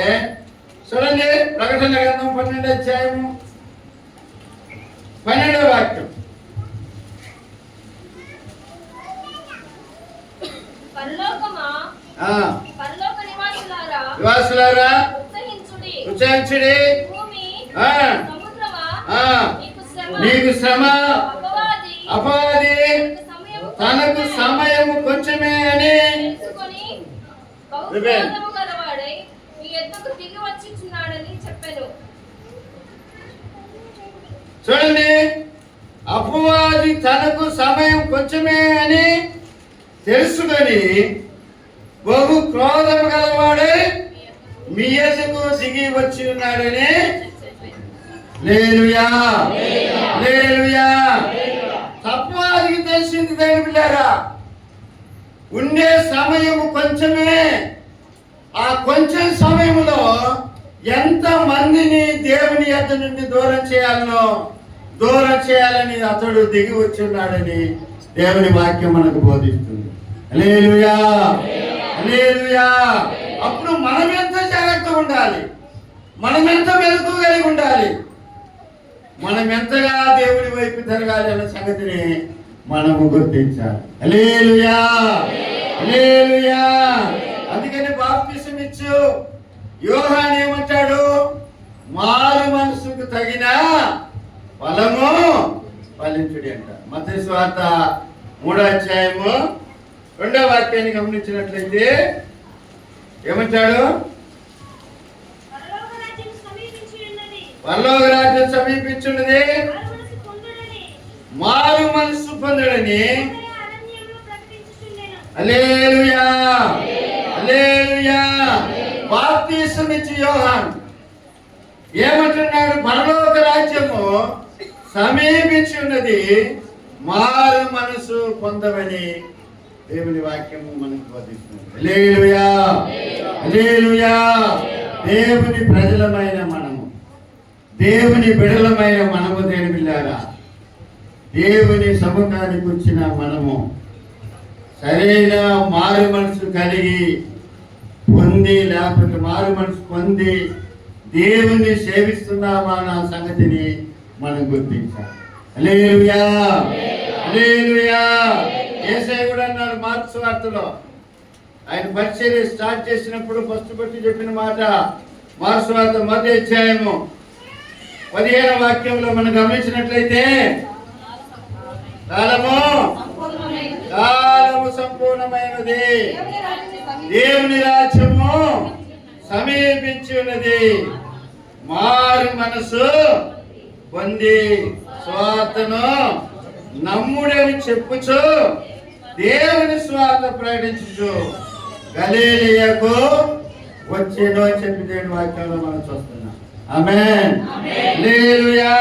చూడండి ప్రకటన గ్రంథం 12వ అధ్యాయము 12వ వాక్యం. పరలోకమా, పరలోక నివాసులారా ఉచ్చరించుడి. భూమి, ఆ, సముద్రమా, నీకు శ్రమ, అపవాది తనకు సమయము సమయము కొంచెమే అని తెలుసుకొని బహుక్రోధము గలవాడై మీ యొద్దకు దిగి వచ్చుచున్నాడని చెప్పెను. చూడండి, అపవాది తనకు సమయం కొంచెమే అని తెలుసుకొని బహు క్రోధము గలవాడే మీ యొద్దకు దిగి వచ్చి ఉన్నాడని. హల్లెలూయా, హల్లెలూయా. అపవాదికి తెలిసింది దేవుని బిడ్డలారా, ఉండే సమయము కొంచెమే. ఆ కొంచెం సమయంలో ఎంత మందిని దేవుని యొద్ద నుండి దూరం చేయాలని అతడు దిగి వచ్చి ఉన్నాడని దేవుని వాక్యం మనకు బోధిస్తుంది. హల్లెలూయా, హల్లెలూయా. అప్పుడు మనం ఎంత జాగ్రత్తగా ఉండాలి, మనం ఎంత మెలకు కలిగి ఉండాలి, మనం ఎంతగా దేవుని వైపు తిరగాలి అన్న సంగతిని మనము గుర్తించాలి. హల్లెలూయా, హల్లెలూయా. అందుకని బాప్తిసం ఇచ్చు యోహాను ఏమంటాడు? మారు మనసుకు తగిన ఫలము ఫలించుడి అంట. మత్తయి సువార్త 3వ అధ్యాయము 2వ వాక్యాన్ని గమనించినట్లయితే ఏమంటాడు? పరలోక రాజ్యం సమీపించున్నది, మారు మనసు పొందడని. హల్లెలూయా, హల్లెలూయా. బాప్తిసం ఇచ్చి యోహాను ఏమంటున్నాడు? పరలోక రాజ్యము సమీపించి ఉన్నది, మారు మనసు పొందమని దేవుని వాక్యము మనకు బోధిస్తుంది. హల్లెలూయా, హల్లెలూయా. దేవుని ప్రజలమైన మనము, దేవుని బిడ్డలమైన మనము, దేవుని బిడ్డలారా, దేవుని సముఖానికి వచ్చిన మనము సరైన మారు మనసు కలిగి పొంది, లేకపోతే మారు మనసు పొంది దేవుని సేవిస్తున్నామా అన్న సంగతిని మనం గుర్తించాలి. హల్లెలూయా, హల్లెలూయా. యేసయ్య కూడా అన్నాడు మార్కు సువార్తలో, ఆయన పరిచర్య స్టార్ట్ చేసినప్పుడు ఫస్ట్ బట్టి చెప్పిన మాట మార్కు సువార్త 1వ అధ్యాయము 15వ వాక్యంలో మనం గమనించినట్లయితే, కాలము సంపూర్ణమైనది, దేవుని రాజ్యము సమీపించి ఉన్నది, మారు మనసు పొంది స్వార్థను నమ్ముడని చెప్పుచు దేవుని స్వార్థ ప్రకటించు గలిలయకు వచ్చేను అని చెప్పి దేవుని వాక్యంలో మనం చూస్తున్నాం. ఆమేన్, హల్లెలూయా.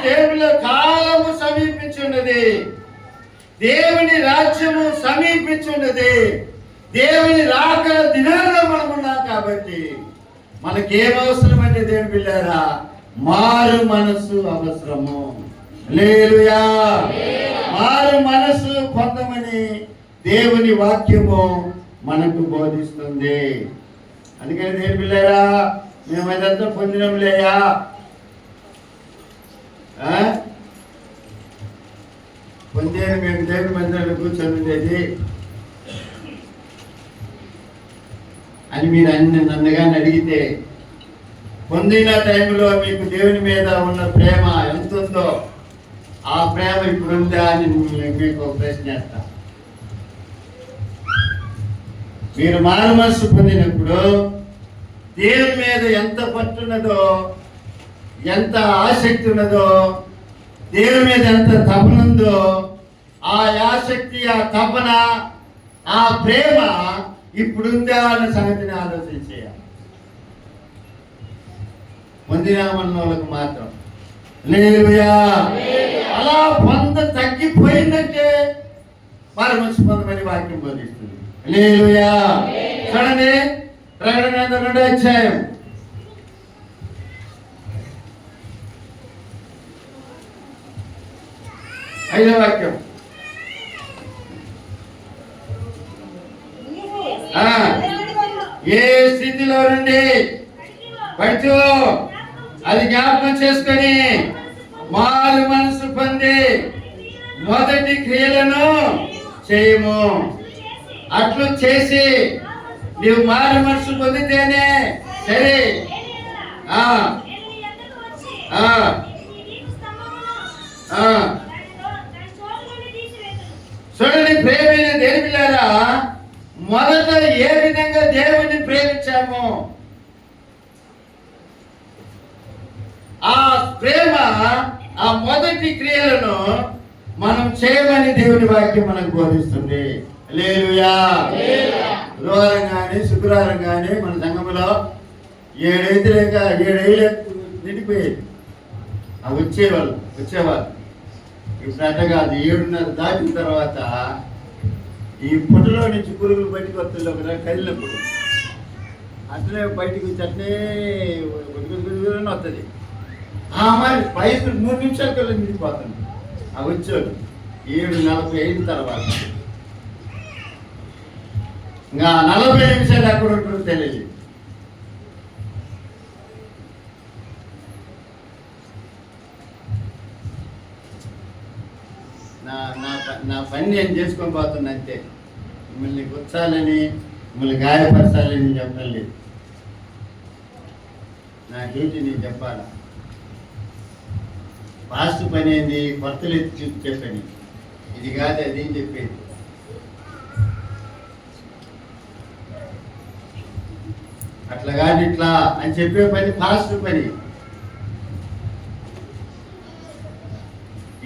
దేవుని కాలము సమీపించున్నది, దేవుని రాజ్యము సమీపించున్నది, దేవుని రాకడ దినాల్లో మనం ఉన్నాం. కాబట్టి మనకేం అవసరం అంటే దేవుని బిడ్డలారా, మారు మనసు అవసరము. హల్లెలూయా. మారు మనసు పొందమని దేవుని వాక్యము మనకు బోధిస్తుంది. అందుకని దేవుని బిడ్డలారా, మేము అదంతా పొందినం లేయా? పొందేది మేము దేవుని మందిరంలో కూర్చొని అని మీరు నన్నగా అడిగితే, పొందిన టైంలో మీకు దేవుని మీద ఉన్న ప్రేమ ఎంత ఉందో ఆ ప్రేమ ఇప్పుడు ఉందా అని మీకు ప్రశ్న చేస్తా. మీరు మారు మనసు పొందినప్పుడు దేవుని మీద ఎంత పట్టున్నదో, ఎంత ఆసక్తి ఉన్నదో, దేవుని మీద ఎంత తపన ఉందో, ఆ ఆసక్తి, ఆ తపన, ఆ ప్రేమ ఇప్పుడుందా అన్న సంగతిని ఆలోచన చేయాలి. పొందినామన్న వాళ్ళకు మాత్రం. హల్లెలూయా. అలా తగ్గిపోయిందంటే మరి మనసు పొందమని వాక్యం బోధిస్తుంది. హల్లెలూయా. చూడండి, ప్రకటన 2వ అధ్యాయం 5వ వాక్యం. ఏ స్థితిలో నుండి పడుతూ అది జ్ఞాపకం చేసుకొని మారు మనసు పొంది మొదటి క్రియలను చేయము. అట్లు చేసి నీవు మారు మనసు పొందితేనే సరే. చూడండి ప్రేమైన దేని పిల్లారా, మొదట ఏ విధంగా దేవుని ప్రేమించాము, ఆ ప్రేమ ఆ మొదటి క్రియలను మనం చేయమని దేవుని వాక్యం మనకు బోధిస్తుంది. హల్లెలూయా. బుధవారం కానీ శుక్రవారం కానీ మన సంఘములో 7 నిండిపోయేది. అవి వచ్చేవాళ్ళు. ఇప్పుడు అట్ట కాదు. 7:30 దాటిన తర్వాత ఈ పుట్టలో నుంచి పురుగులు బయటకు వస్తుంది. ఒక కదిలినప్పుడు అట్లనే బయటకు వచ్చి అట్లనే వస్తుంది. మరి 5 3 నిమిషాల కల్లా నిండిపోతుంది. అవి వచ్చాడు 7:45 తర్వాత. ఇంకా 40 నిమిషాలు ఎక్కడ ఉంటుందో తెలియదు. నా పని నేను చేసుకొని పోతున్నా అంతే. మిమ్మల్ని గుచ్చాలని, మిమ్మల్ని గాయపరచాలని చెప్పడం లేదు. నా డ్యూటీ నేను చెప్పాలా. ఫాస్ట్ పని ఏంది, కొత్తలు ఎత్తి చూపించే పని. ఇది కాదు అది అని చెప్పేది. అట్లా కాదు ఇట్లా అని చెప్పే పని ఫాస్ట్ పని.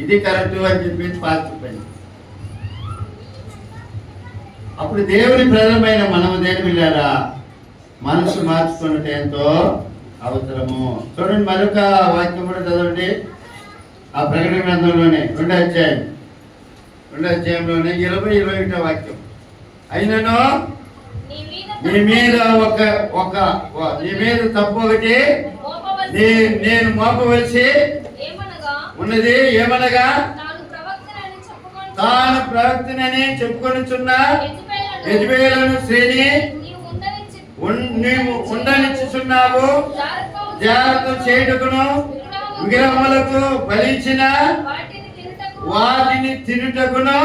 ఇది కరెక్ట్ అని చెప్పేది ఫాస్ట్ పని. అప్పుడు దేవుని ప్రజలమైన మనము దేని పిల్లారా మనసు మార్చుకున్నట్టు ఎంతో అవసరము. చూడండి మరొక వాక్యం కూడా చదవండి. ఆ ప్రకటన గ్రంథంలోనే 2వ అధ్యాయంలోనే 20-21 వాక్యం. అయినను నీ మీద నీ మీద తప్పు ఒకటి నేను మోపవలసి ఉన్నది. ఏమనగా తాను ప్రవక్తనని చెప్పుకొనుచున్న యెజబెలను స్త్రీని నీవు ఉండనిచ్చుచున్నావు. జాగ్రత్త చేయుటకును విగ్రహములకు బలించిన వాటిని తినుటకును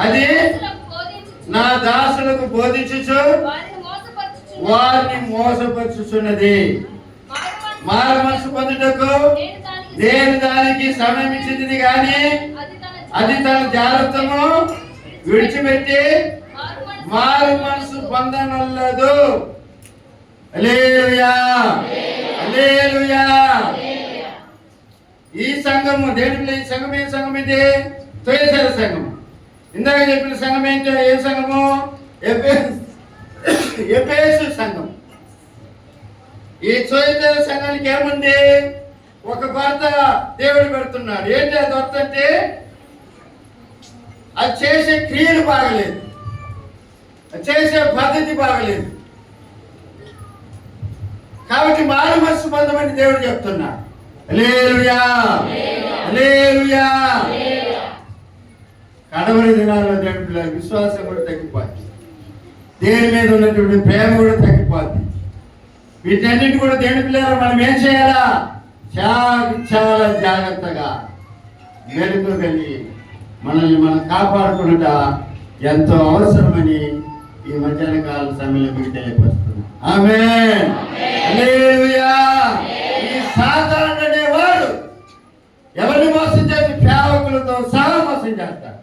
అది నా దాసులకు బోధించుచు వారిని మోసపరుచుచున్నది. మారు మనసు పొందుటకు నేను దానికి సమయం ఇచ్చింది కానీ అది తన జాగ్రత్తను విడిచిపెట్టి మారు మనసు పొందనొల్లదు. హల్లెలూయా. హల్లెలూయా. ఈ సంఘము దేని ఈ సంఘం ఏ సంఘం ఇది? తొలిసారి సంఘము. ఇందాక చెప్పిన సంఘం ఏంటో ఏ సంఘము? ఎఫెసు సంఘం. ఈ తొలిసారి సంఘానికి ఏముంది? ఒక కొరత దేవుడు పెడుతున్నాడు. ఏంటి ఆ కొరత అంటే అది చేసే క్రియలు బాగలేదు, చేసే పద్ధతి బాగలేదు. కాబట్టి మారు మనసు పొందమని దేవుడు చెప్తున్నాడు. హల్లెలూయా. హల్లెలూయా. కడవరి దినాల్లో దేవుడి విశ్వాసం కూడా తగ్గిపోద్ది. దేవుని మీద ఉన్నటువంటి ప్రేమ కూడా తగ్గిపోద్ది. వీటన్నిటి కూడా దేవుడి పిల్లలు మనం ఏం చేయాలా? చాలా జాగ్రత్తగా మెలుగుగలిగి మనల్ని మనం కాపాడుకున్నట ఎంతో అవసరమని ఈ మధ్యాహ్న కాల సమయంలో మీకు తెలియపరుస్తున్నాం. ఆమేన్. హల్లెలూయా. ఈ సాతానుడు అనేవాడు ఎవరిని మోసం చేసి సేవకులతో సహా మోసం చేస్తాడు.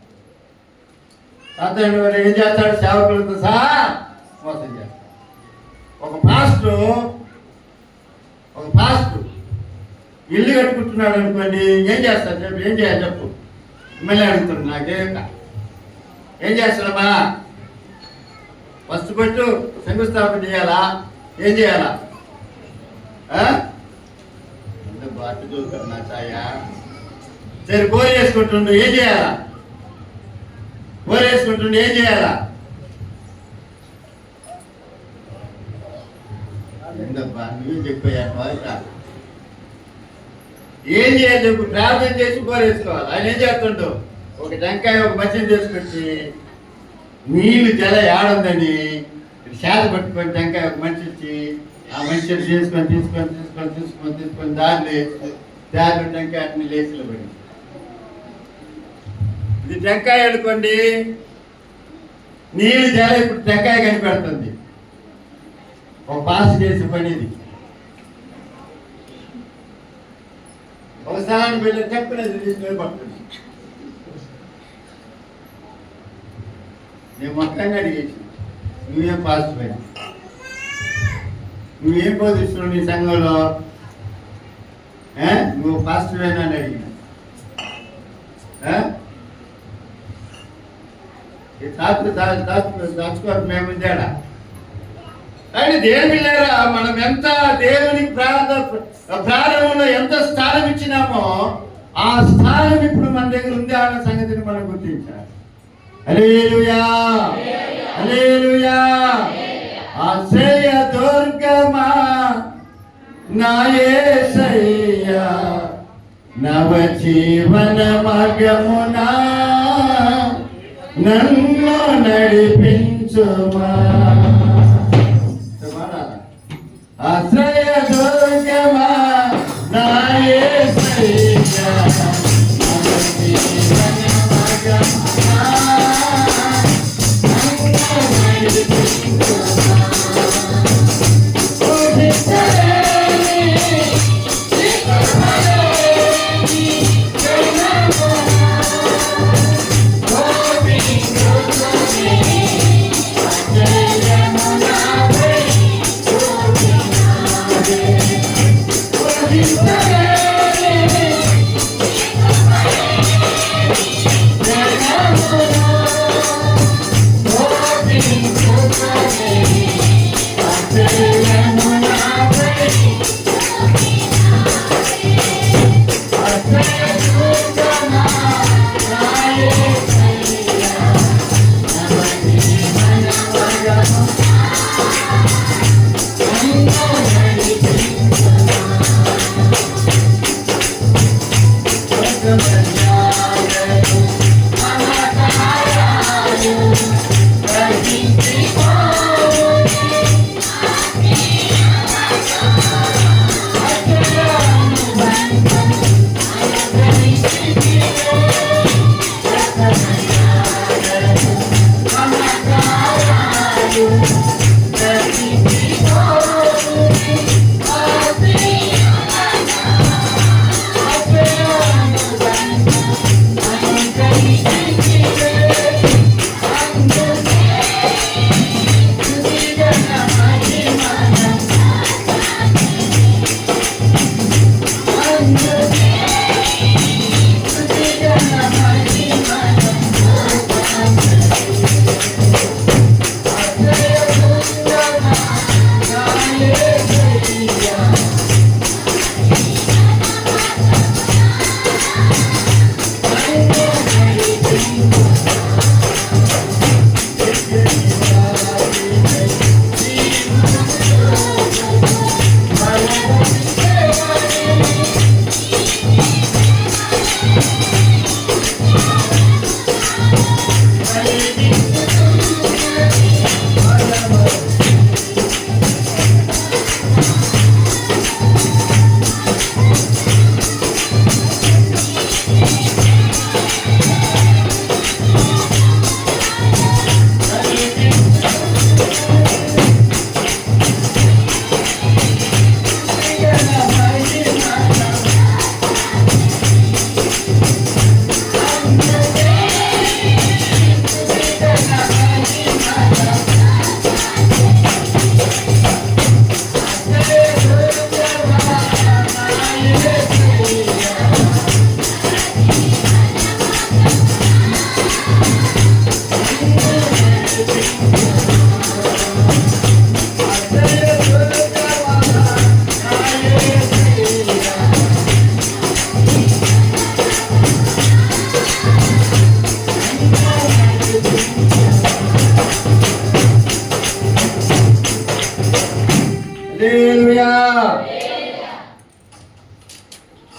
సాతానుడు ఏం చేస్తాడు? సేవకులతో సహా మోసం చేస్తాడు. ఒక పాస్టర్ ఇల్లు కట్టుకుంటున్నాడు అనుకోండి, ఏం చేస్తాడు చెప్పు? ఏం చేయాలి చెప్పు? మళ్ళీ అడుగుతున్నాడు. నాకేం ఏం చేస్తాడమ్మా? ఫస్ట్ పెట్టు శంకుస్థాపన చేయాలా? ఏం చేయాలా? బాటు చూస్తాడు నా ఛాయ. సరే బోర్ వేసుకుంటుండు, ఏం చేయాలా? బోర్ వేసుకుంటుండు, ఏం చేయాలా? ఏందబ్బా నువ్వే చెప్పాయా? ఏం చేయాలి చెప్పు? ప్రార్థన చేసి బోర్ వేసుకోవాలి. ఆయన ఏం చేస్తుంటూ ఒక టెంకాయ ఒక మధ్యం తీసుకొచ్చి నీళ్లు జల ఏడుందని చేత పట్టుకొని టెంకాయ ఒక మనిషి వచ్చి ఆ మనిషి తీసుకొని దారిలో టెంకాయ అన్ని లేచిలో పడి ఇది టెంకాయ అనుకోండి, నీళ్ళు జాల ఇప్పుడు టెంకాయ కనిపెడుతుంది. ఒక పాస్ చేసే పని ఇది. ఒక స్థానానికి వెళ్ళి టెంపరేచర్ తీసుకొని పడుతుంది. నేను మొత్తంగా అడిగేసి నువ్వేం పాస్ పోయినా, నువ్వేం పోదిస్తున్నావు నీ సంఘంలో, నువ్వు పాస్ పోయినా అని అడిగిన దాచుకోరు మేము తేడా. కానీ దేవుని లేరా మనం ఎంత దేవునికి ప్రారంభంలో ఎంత స్థానం ఇచ్చినామో ఆ స్థానం ఇప్పుడు మన దగ్గర ఉంది అన్న సంగతిని మనం గుర్తించాలి. హల్లెలూయా హల్లెలూయా. ఆశ్రయ దుర్గమా నా యేసయ్యా, నవ జీవన మార్గమునా నన్ను నడిపించుమా. ఆశ్రయ దుర్గమా నా యేసయ్యా, నవ జీవన మార్గమునా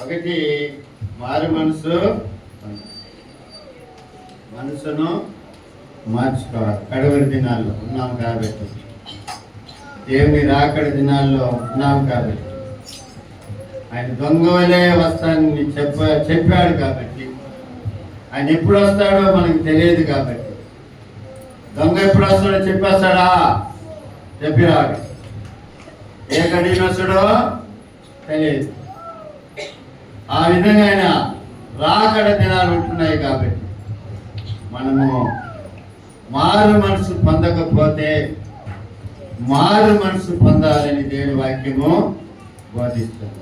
ఒకటి మారు మనసును మార్చుకోవాలి. కడవరి దినాల్లో ఉన్నాం కాబట్టి దేవుని రాకడ దినాల్లో ఉన్నాం కాబట్టి, ఆయన దొంగ వలే వస్తానని చెప్పాడు కాబట్టి, ఆయన ఎప్పుడు వస్తాడో మనకు తెలియదు కాబట్టి, దొంగ ఎప్పుడు వస్తాడో చెప్పేస్తాడా? చెప్పిరాడు. ఏ గడిన వస్తాడో తెలియదు. ఆ విధంగా ఆయన రాకడ దినాలు ఉంటున్నాయి కాబట్టి మనము మారు మనసు పొందకపోతే మారు మనసు పొందాలని దేవుని వాక్యము బోధిస్తుంది.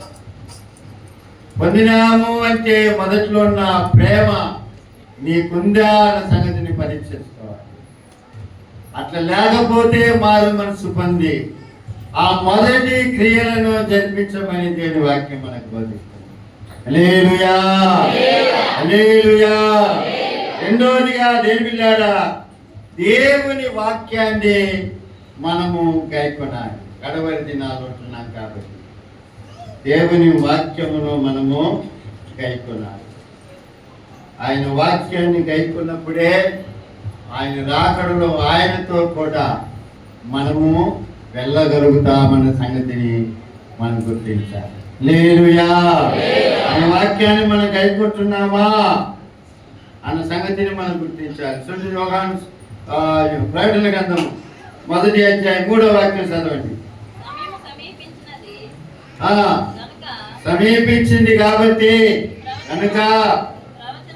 పొందినాము అంటే మొదట్లో ఉన్న ప్రేమ నీకుందా అన్న సంగతిని పరీక్షించుకోవాలి. అట్లా లేకపోతే మారు మనసు పొంది ఆ మొదటి క్రియలను జరిపించమని దేవుని వాక్యం మనకు బోధిస్తుంది. హల్లెలూయా, హల్లెలూయా. రెండోదిగా దేవుని బిడ్డలారా, దేవుని వాక్యాన్ని మనము గైకొనాలి. కడవరి దినాలు ఉంటున్నాం కాబట్టి దేవుని వాక్యమును మనము గైకొనాలి. ఆయన వాక్యాన్ని గైకొన్నప్పుడే ఆయన రాకడలో ఆయనతో కూడా మనము వెళ్ళగలుగుతామన్న సంగతిని మనం గుర్తించాలి. హల్లెలూయా. ఆయన వాక్యాన్ని మనం గైకొంటున్నామా అన్న సంగతిని మనం గుర్తించాలి. చూడండి, యోహాను ప్రకటన గ్రంథం 1వ అధ్యాయం 3వ వాక్యం చదవండి. సమీపించింది కాబట్టి కనుక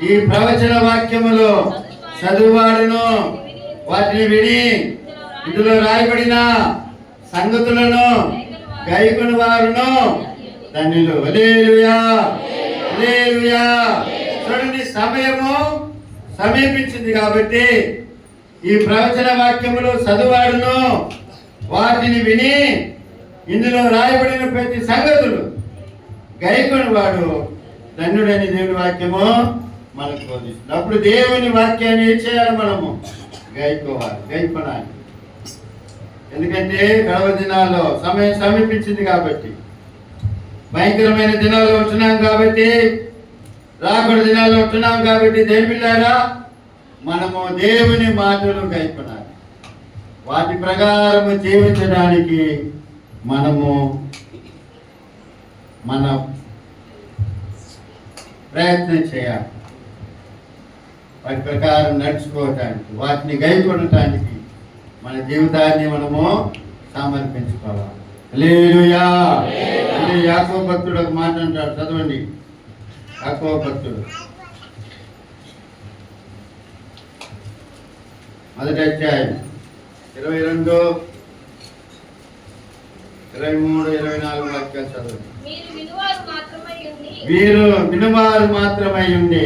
ఈ ప్రవచన వాక్యములో చదువువాడును వాటిని విని ఇందులో రాయబడిన సంగతులను గైకొను వారును ధన్యులు. హల్లెలూయా, హల్లెలూయా. చూడండి, సమయము సమీపించింది కాబట్టి ఈ ప్రవచన వాక్యములు చదువాడును వాటిని విని ఇందులో రాయబడిన ప్రతి సంగతులు గైకొని వాడు ధన్యుడని దేవుని వాక్యము మనకు బోధిస్తుంది. అప్పుడు దేవుని వాక్యాన్ని ఏం చేయాలి? మనము గైకోవాలి, గైకొనాలి. ఎందుకంటే గడవ దినాల్లో సమయం సమీపించింది కాబట్టి, భయంకరమైన దినాల్లో ఉంటున్నాం కాబట్టి, రాకడ దినాల్లో ఉంటున్నాం కాబట్టి దేవుని బిడ్డలారా, మనము దేవుని మాటలు గైకొనాలి. వాటి ప్రకారము జీవించడానికి మనము మన ప్రయత్నం చేయాలి. వాటి ప్రకారం నడుచుకోవటానికి, వాటిని గైకొనటానికి మన జీవితాన్ని మనము సమర్పించుకోవాలి. హల్లెలూయా. అంటే యాకోబు భక్తుడు ఒక మాట అంటాడు, చదవండి. యాకోబు భక్తుడు 1వ అధ్యాయం 22, 23, 24 వాక్యాలు చదవండి. మీరు వినువారు మాత్రమై ఉండి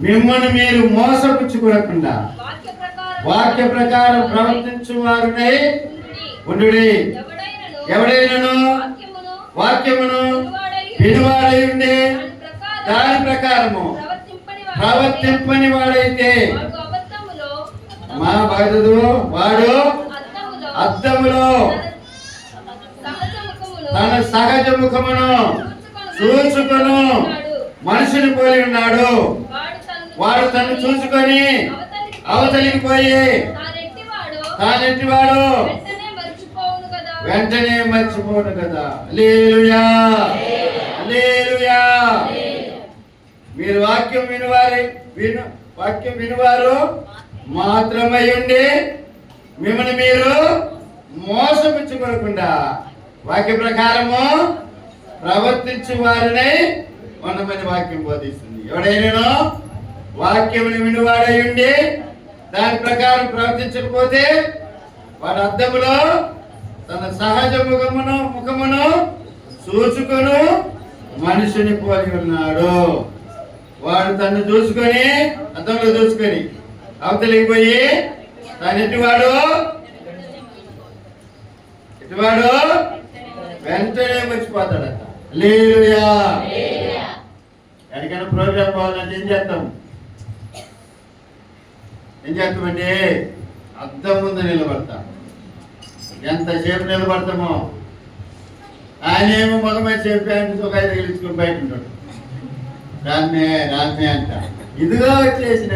మిమ్మల్ని మీరు మోసపుచ్చుకోకుండా వాక్య ప్రకారం ప్రవర్తించు వారునై ఉండుడి. ఎవడైనను వాక్యమును వినువాడై ఉండి దాని ప్రకారము ప్రవర్తింపని వాడైతే మా భగదు వాడు అద్దములో తన సహజ ముఖమును చూచుకొను మనిషిని పోలి ఉన్నాడు. వాడు తను చూసుకొని అవతలికి పోయి తానెట్టివాడు వెంటనే మర్చిపోను కదా. హల్లెలూయా, హల్లెలూయా. మీరు వాక్యం వినువారు మాత్రమై ఉండి మిమ్మల్ని మీరు మోసపుచ్చుకోకుండా వాక్య ప్రకారము ప్రవర్తించే వారిని ఉండమని వాక్యం బోధిస్తుంది. ఎవడైనా వాక్యముని వినువాడై ఉండి దాని ప్రకారం ప్రవర్తించకపోతే వాడు అద్దములో తన సహజ ముఖమును చూసుకొను మనిషిని పోలి ఉన్నాడు. వాడు తను చూసుకొని అద్దంలో చూసుకొని అవతలికి పోయి తాను ఎటువాడు వెంటనే మర్చిపోతాడట. హల్లెలూయా. ఎక్కడికైనా ప్రోగ్రామ్ పోవాలంటే ఏం చేస్తామంటే అద్దం ముందు నిలబడతాం. ఎంతసేపు నిలబడతామో ఆయన ఏమో మగమై సేపు ప్యాంటు ఒక 5 గెలుచుకొని బయట ఉంటాడు. రామ్మే అంట, ఇదిగో వచ్చేసిన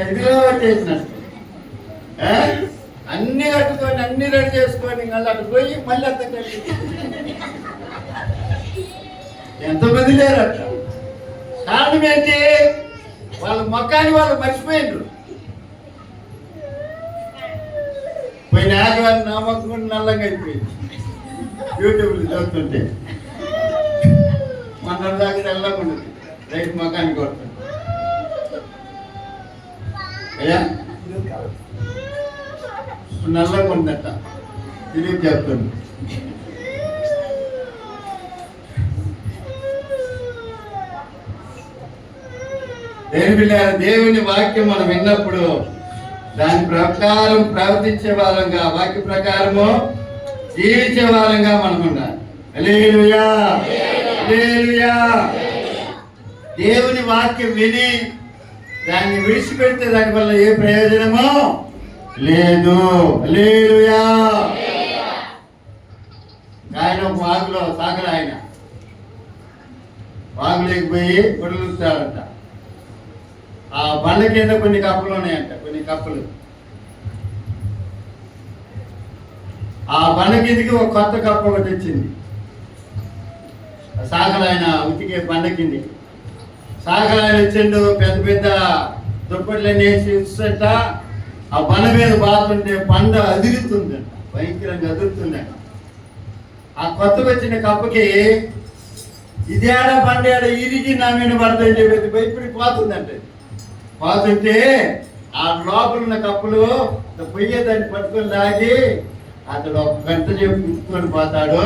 అన్ని కట్టుకొని అన్ని రెడీ చేసుకొని మళ్ళీ అటు పోయి మళ్ళీ అంతకెళ్ళి ఎంతమంది లేరు అట్లా. కారణం ఏంటి? వాళ్ళ మొక్కాన్ని వాళ్ళు మర్చిపోయిండ్రు. పోయిన ఆదివారం నా మొక్క కూడా నల్లంగా అయిపోయింది. యూట్యూబ్లో చూస్తుంటే మన దాకా తెల్లగా ఉండదు, రైతు మొక్కాన్ని కొడుతుంది. అయ్యా నల్లగా ఉందట, తిరిగి చెప్తుంది. దేవుని వాక్యం మనం విన్నప్పుడు దాని ప్రకారం ప్రవర్తించే వాళ్ళంగా, వాక్య ప్రకారము జీవించే వాళ్ళంగా మనం ఉండాలి. హల్లెలూయా, హల్లెలూయా. దేవుని వాక్యం విని దాన్ని విడిచిపెడితే దాని వల్ల ఏ ప్రయోజనమో లేదు. హల్లెలూయా. ఆయన వాగులో సాగర, ఆయన వాగులోకి పోయి వదులుతాడంట. ఆ బండ కింద కొన్ని కప్పలు ఉన్నాయంట, కొన్ని కప్పలు. ఆ బండ కిందికి ఒక కొత్త కప్ప ఒకటి వచ్చింది. సాగర ఆయన ఉతికే బండ కిందికి సాగర ఆయన వచ్చిండు. పెద్ద పెద్ద దుప్పట్లన్నీ వేసి ఇస్తుంట. ఆ బండ మీద బాగుంటే బండ అదురుతుందంట, భయంకరంగా అదురుతుందంట. ఆ కొత్తగా వచ్చిన కప్పకి ఇదేడ బండేడ ఇరిగి నా మీద పడతాయని చెప్పేసి భయపడి పోతుందంట. పోతుంటే ఆ లోపల ఉన్న కప్పులు పొయ్యేదాన్ని పట్టుకొని లాగి అతడు ఒక గంట చెప్పి పుచ్చుకొని పోతాడు.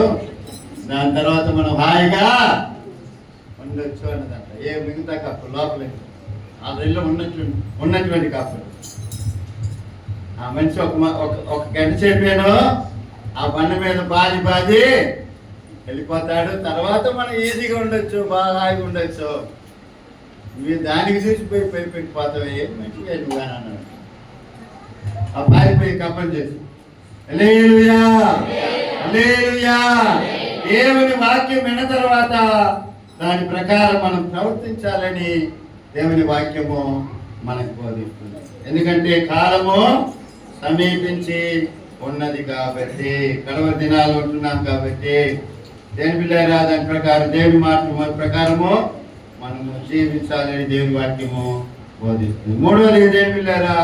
దాని తర్వాత మనం హాయిగా ఉండొచ్చు అన్నదంట. ఏ మిగతా కప్పులు లోపల ఆ రైల్లో ఉన్నటువంటి కప్పులు. ఆ మనిషి ఒక గంట చెప్పాను ఆ బండ మీద బాది వెళ్ళిపోతాడు. తర్వాత మనం ఈజీగా ఉండొచ్చు, బాగా హాయిగా ఉండొచ్చు. మీరు దానికి చూసిపోయి పెట్టిపోతావే మంచిగా నువ్వు అని అన్నాడు. ఆ పారిపోయి కప్పని చేసి హల్లెలూయా, హల్లెలూయా. దేవుని వాక్యం విన్న తర్వాత దాని ప్రకారం మనం ప్రవర్తించాలని దేవుని వాక్యము మనకు బోధిస్తుంది. ఎందుకంటే కాలము సమీపించి ఉన్నది కాబట్టి, కడవ దినాలు ఉంటున్నాం కాబట్టి దేవుని బిడ్డలారా దాని ప్రకారం దేవుని మాట ప్రకారము మనము జీవించాలని దేవుని వాక్యము బోధిస్తుంది. మూడవది దేవుని బిడ్డలారా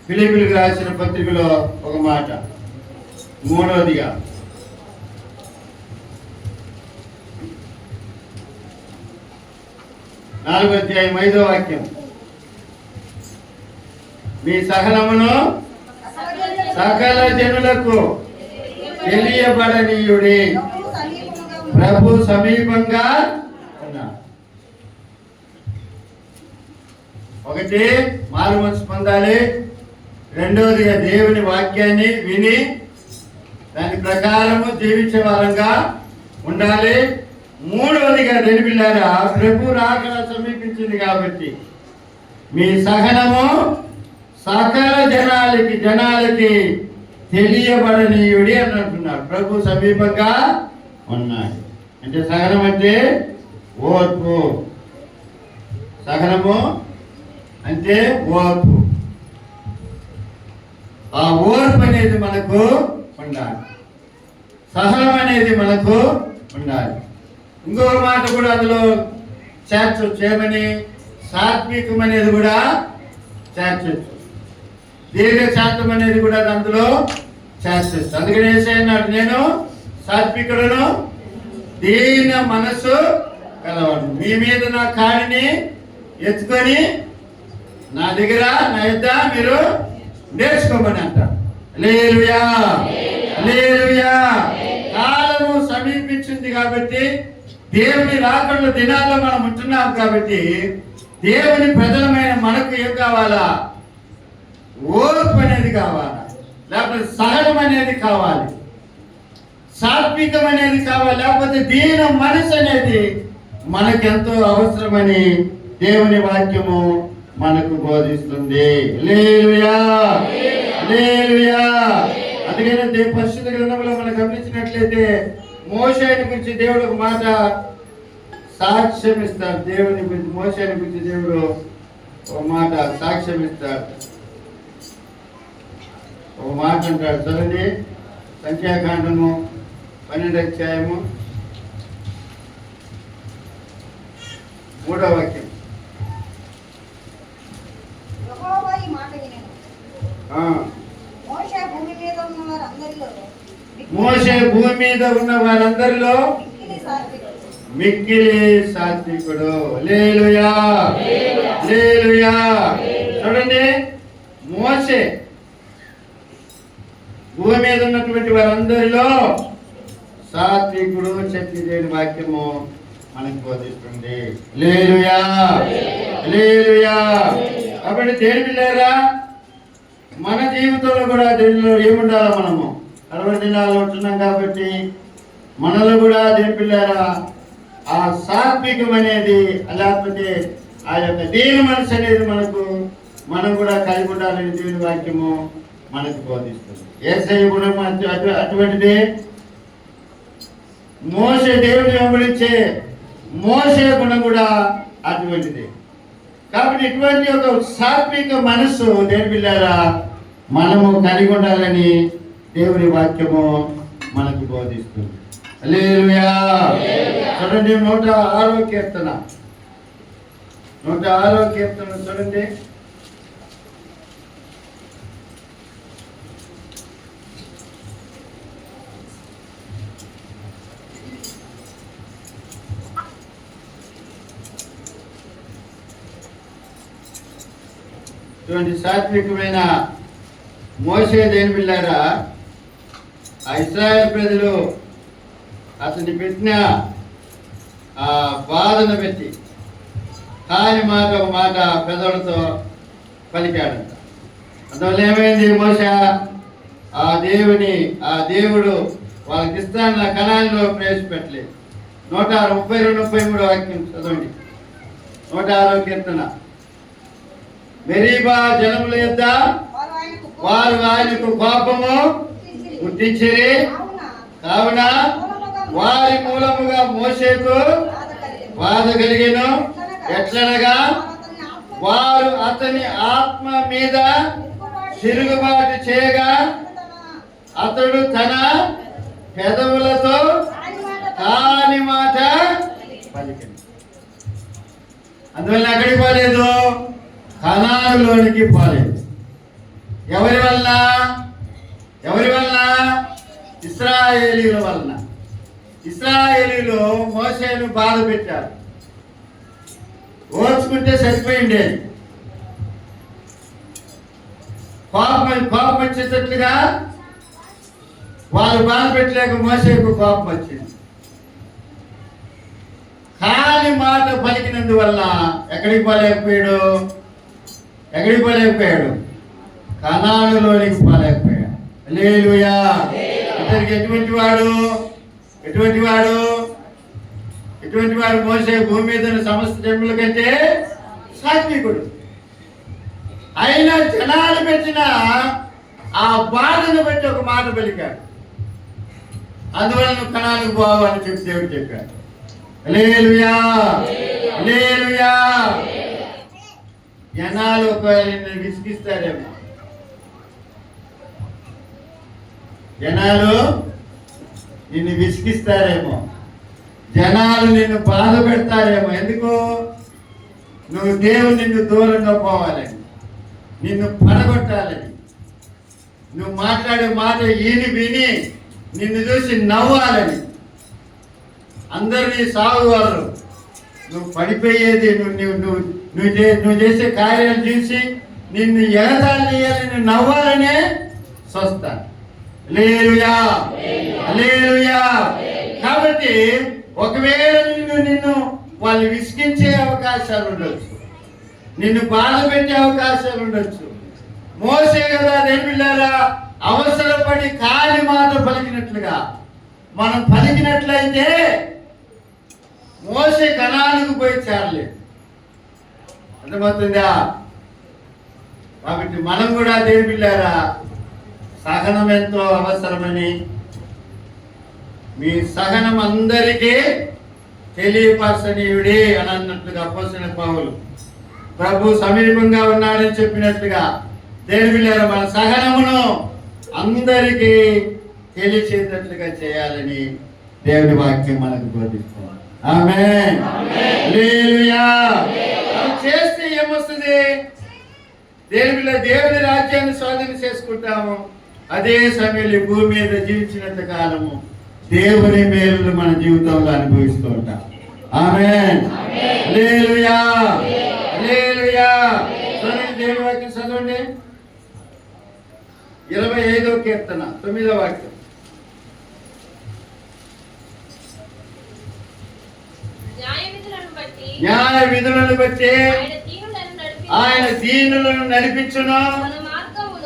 ఫిలిప్పీయులకు రాసిన పత్రికలో ఒక మాట, మూడవదిగా 4వ అధ్యాయం 5వ వాక్యం. మీ సహనమును సకల జనులకు తెలియబడనీయుడి, ప్రభు సమీపంగా ఉన్నా. ఒకటి మారు మనసు పొందాలి, రెండవదిగా దేవుని వాక్యాన్ని విని దాని ప్రకారము జీవించే వారంగా ఉండాలి. మూడవదిగా దేవునిలారా ప్రభు రాకడ సమీపించింది కాబట్టి మీ సహనము సకల జనాలకి తెలియబడనీయుడి అని అంటున్నాడు. ప్రభు సమీపంగా ఉన్నాడు అంటే సహనం అంటే ఓర్పు. సహనము అంటే ఓర్పు. ఆ ఓర్పు అనేది మనకు ఉండాలి, సహనం అనేది మనకు ఉండాలి. ఇంకొక మాట కూడా అందులో చేర్చొచ్చు, ఏమని? సాత్వికం అనేది కూడా చేర్చొచ్చు, దీర్ఘశాంతం అనేది కూడా అందులో చేర్చొచ్చు. అందుకని ఏసయ్యన్నాడు, నేను సాత్వికులను దీన మనస్సు కలవాడు, మీ మీద నా కాడిని ఎత్తుకొని నా దగ్గర నా యొద్ద మీరు నేర్చుకోమని అంటారు. హల్లెలూయా, హల్లెలూయా. కాలము సమీపించింది కాబట్టి, దేవుని రాకడ దినాల్లో మనం ఉంటున్నాం కాబట్టి దేవుని ప్రజలమైన మనకు ఏం కావాలా? ఓర్పు అనేది కావాలా, లేకపోతే సహనం అనేది కావాలి, సాత్వికం అనేది కావాలి, లేకపోతే దీన మనసు అనేది మనకెంతో అవసరమని దేవుని వాక్యము మనకు బోధిస్తుంది. హల్లెలూయా, హల్లెలూయా. అందుకనే పరిశుద్ధ గ్రంథంలో మనం గమనించినట్లయితే మోషేని గురించి దేవుడు ఒక మాట సాక్ష్యం ఇస్తాడు. దేవుని గురించి, మోషేని గురించి దేవుడు ఒక మాట సాక్ష్యం ఇస్తాడు. ఒక మాట అంటాడు చూడండి, సంఖ్యాకాండము 12వ అధ్యాయము 3వ వాక్యం. యెహోవా ఈ మాట వినెను. ఆ, మోషే భూమి మీద ఉన్న వారందరిలో మోషే భూమి మీద ఉన్న వారందరిలో మిక్కిలి సాత్వికుడు. మిక్కిలి సాత్వికుడు. హల్లెలూయా, హల్లెలూయా. చూడండి, మోషే భూమి మీద ఉన్నటువంటి వారందరిలో సాత్వికుడు చెప్పి దేని వాక్యము మనకు బోధిస్తుంది. హల్లెలూయా, హల్లెలూయా. కాబట్టి దేని పిల్లారా, మన జీవితంలో కూడా దీనిలో ఏముండాలి? మనము 60 దినాలు ఉంటున్నాం కాబట్టి మనలో కూడా దేని పిల్లారా ఆ సాత్వికం అనేది, లేకపోతే ఆ యొక్క దేని మనసు అనేది మనం కూడా కలిగి ఉండాలని దేవుని వాక్యము మనకు బోధిస్తుంది. యేసయ్య గుణం అటువంటిది. మోషే దేవుని వెంబడించే మోషే గుణం కూడా అటువంటిది. కాబట్టి ఇటువంటి ఒక సాత్విక మనస్సు దేని పిల్లారా మనము కలిగి ఉండాలని దేవుని వాక్యము మనకు బోధిస్తుంది. హల్లెలూయా. చూడండి 106వ కీర్తన, 106వ కీర్తన చూడండి. ఇటువంటి సాత్వికమైన మోషే దేని పిల్లారా ఆ ఇశ్రాయేలు ప్రజలు అతన్ని పెట్టిన ఆ బాధను పెట్టి కాని మాట ఒక మాట పెదవులతో పలికాడంట. అందువల్ల ఏమైంది? మోషే ఆ దేవుడు వాళ్ళకి ఇస్తాన్న కణాల్లో ప్రవేశపెట్టలేదు. 132-33 వాక్యం చదవండి. 106వ కీర్తన. మెరీబా జనముల యొద్ద వారు ఆయనకు కోపము పుట్టించిరి, కావున వారి మూలముగా మోషేకు బాధ కలిగెను. ఎట్లనగా వారు అతని ఆత్మ మీద తిరుగుబాటు చేయగా అతడు తన పెదవులతో కాని మాట పలికెను. అందువల్ల ఎక్కడికి పోలేదు? కనానులోనికి పోలేదు. ఎవరి వలన? ఇశ్రాయేలీల వలన. ఇశ్రాయేలీలు మోషేను బాధ పెట్టారు. ఓర్చుకుంటే సరిపోయిండేది. కోపం వచ్చేటట్లుగా వాళ్ళు బాధ పెట్టలేక మోషేకు కోపం వచ్చింది. కాని మాట పలికినందువల్ల ఎక్కడికి పోలేకపోయాడు? కనానులోనికి పోలేకపోయాడు. హల్లెలూయా. ఇతనికి ఎటువంటి వాడు మోషే భూమి మీద సమస్త జన్మల కంటే సాత్వికుడు. అయినా జనాలు పెట్టిన ఆ బాధను బట్టి ఒక మాట పలికాడు. అందువల్ల నువ్వు కణానికి పోవాలని చెప్పి దేవుడు చెప్పాడు. హల్లెలూయా, హల్లెలూయా. జనాలు ఒకవేళ నిన్ను విసిగిస్తారేమో, జనాలు నిన్ను బాధ పెడతారేమో. ఎందుకు? నువ్వు దేవుడు నిన్ను దూరంగా పోవాలని, నిన్ను పడగొట్టాలని, నువ్వు మాట్లాడే మాట విని నిన్ను చూసి నవ్వాలని, అందరినీ సాగువారు నువ్వు పడిపోయేది, నువ్వు చేసే కార్యాలు చూసి నిన్ను ఎగతాళి చేయాలని, నిన్ను నవ్వాలనే చూస్తాను. హల్లెలూయా, హల్లెలూయా. కాబట్టి ఒకవేళ నిన్ను వాళ్ళు విసిగించే అవకాశాలు ఉండొచ్చు, నిన్ను బాధ పెట్టే అవకాశాలు ఉండొచ్చు. మోసే కదా దేవుళ్ళారా అవసరపడి కాని మాట పలికినట్లుగా మనం పలికినట్లయితే మోసే కణానికి పోయి చేరలేదు. అర్థమవుతుందా? కాబట్టి మనం కూడా దేవుళ్ళారా సహనం ఎంతో అవసరమని, మీ సహనం అందరికీ తెలియపరచనీయుడి అని అన్నట్లుగా అపోస్తలుడైన పౌలు ప్రభు సమీపంగా ఉన్నాడని చెప్పినట్లుగా దేవుళ్ళారా మన సహనమును అందరికీ తెలిసేటట్లుగా చేయాలని దేవుని వాక్యం మనకు బోధిస్తుంది. ఆమేన్. హల్లెలూయా. మనం చేస్తే ఏమొస్తుంది? దేవుని రాజ్యాన్ని స్వాధీనం చేసుకుంటాము. అదే సమయంలో భూమి మీద జీవించినంత కాలము దేవుని మేలులు మన జీవితంలో అనుభవిస్తూ ఉంటాం. ఆమేన్. హల్లెలూయా. హల్లెలూయా. దేవుని వాక్యం చదవండి. 25వ కీర్తన 9వ వాక్యం. న్యాయ విధులను బట్టి ఆయన దీనులను నడిపించును,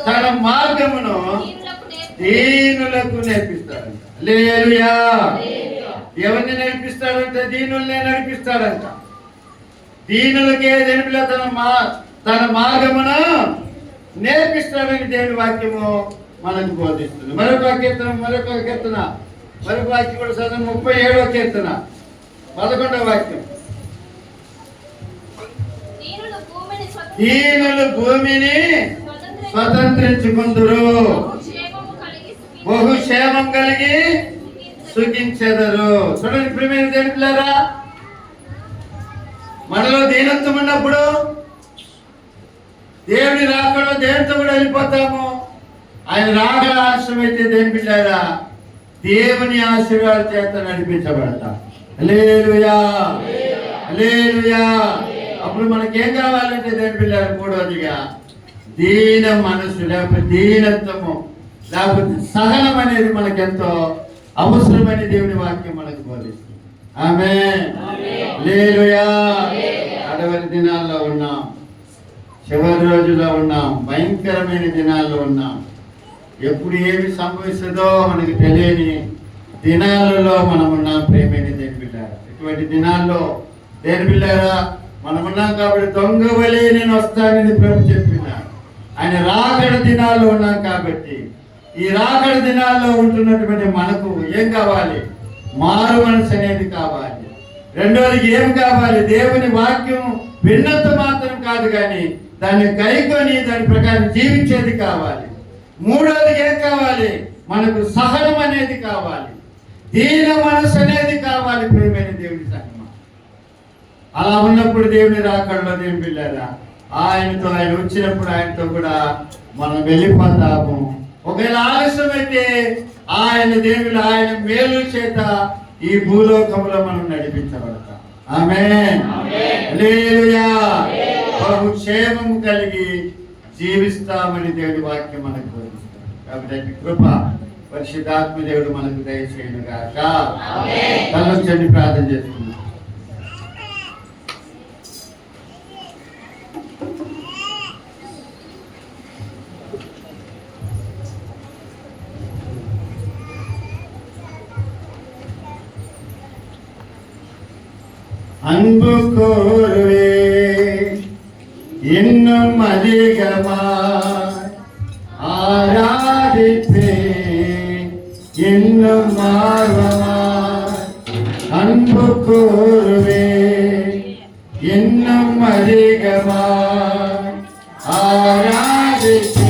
తన మార్గమును దీనులకు నేర్పిస్తాడంట. హల్లెలూయా. ఎవరిని నడిపిస్తాడంట? దీనుల్నే నడిపిస్తాడంట. దీనులకే దేవునిలో తన మార్గమును నేర్పిస్తాడని దేవుని వాక్యము మనకు బోధిస్తుంది. మరొక కీర్తన మరొక వాక్యం కూడా చదువు. 37వ కీర్తన 11వ వాక్యం. దీనులు భూమిని స్వతంత్రించుకుందురు, బహుక్షేమం కలిగి సుఖించెదరు. చూడండి ప్రియమైన దేవుని పిల్లారా, మనలో దీనత్వం ఉన్నప్పుడు దేవుని రాకడో దేవునితో కూడా వెళ్ళిపోతాము. ఆయన రాకడ ఆశ్రమైతే దేవుని పిల్లారా దేవుని ఆశీర్వాద చేత నడిపించబడతాం. హల్లెలూయా. హల్లెలూయా. అప్పుడు మనకేం కావాలంటే దేవుని పిల్లారా, మూడవదిగా దీన మనసు, లేకపోతే దీనత్వము, లేకపోతే సహనం అనేది మనకెంతో అవసరమని దేవుని వాక్యం మనకు బోధిస్తుంది. ఆమేన్. హల్లెలూయా. అడవరి దినాల్లో ఉన్నాం, చివరి రోజుల్లో ఉన్నాం, భయంకరమైన దినాల్లో ఉన్నాం. ఎప్పుడు ఏమి సంభవిస్తుందో మనకు తెలియని దినాలలో మనం ఉన్నాం. ప్రేమైన దేవుని బిడ్డారా, ఇటువంటి దినాల్లో దేవుని బిడ్డారా మనం ఉన్నాం. కాబట్టి దొంగ వలె నేను వస్తానని ప్రభు చెప్పినాడు. ఆయన రాకడ దినాల్లో ఉన్నాం. కాబట్టి ఈ రాకడ దినాల్లో ఉంటున్నటువంటి మనకు ఏం కావాలి? మారు మనసు అనేది కావాలి. రెండోది ఏం కావాలి? దేవుని వాక్యం విన్నంత మాత్రం కాదు, కానీ దాన్ని కైకొని దాని ప్రకారం జీవించేది కావాలి. మూడోది ఏం కావాలి? మనకు సహనం అనేది కావాలి, దీన మనసు అనేది కావాలి. ప్రియమైన దేవుని సంగమా, అలా ఉన్నప్పుడు దేవుని రాకడలో దేవుని పిల్లారా ఆయన వచ్చినప్పుడు ఆయనతో కూడా మనం వెళ్ళిపోతాము. ఒకవేళ ఆలస్యమైతే ఆయన దేవుడు ఆయన మేలు చేత ఈ భూలోకంలో మనం నడిపించబడతాం. ఆమేన్. హల్లెలూయా. బహుక్షేమము కలిగి జీవిస్తామని దేవుడి వాక్యం మనకు బోధిస్తుంది. కాబట్టి కృప పరిశుద్ధాత్మ దేవుడు మనకు దయచేయును గాక. తలొచ్చండి, ప్రార్థన చేసుకుందాం. அன்பு கோருவே இன்னும் அதிகமாய் ஆராதிப்பே இன்னும் ஆர்வமாய். அன்பு கோருவே இன்னும் அதிகமாய் ஆராதிப்பே.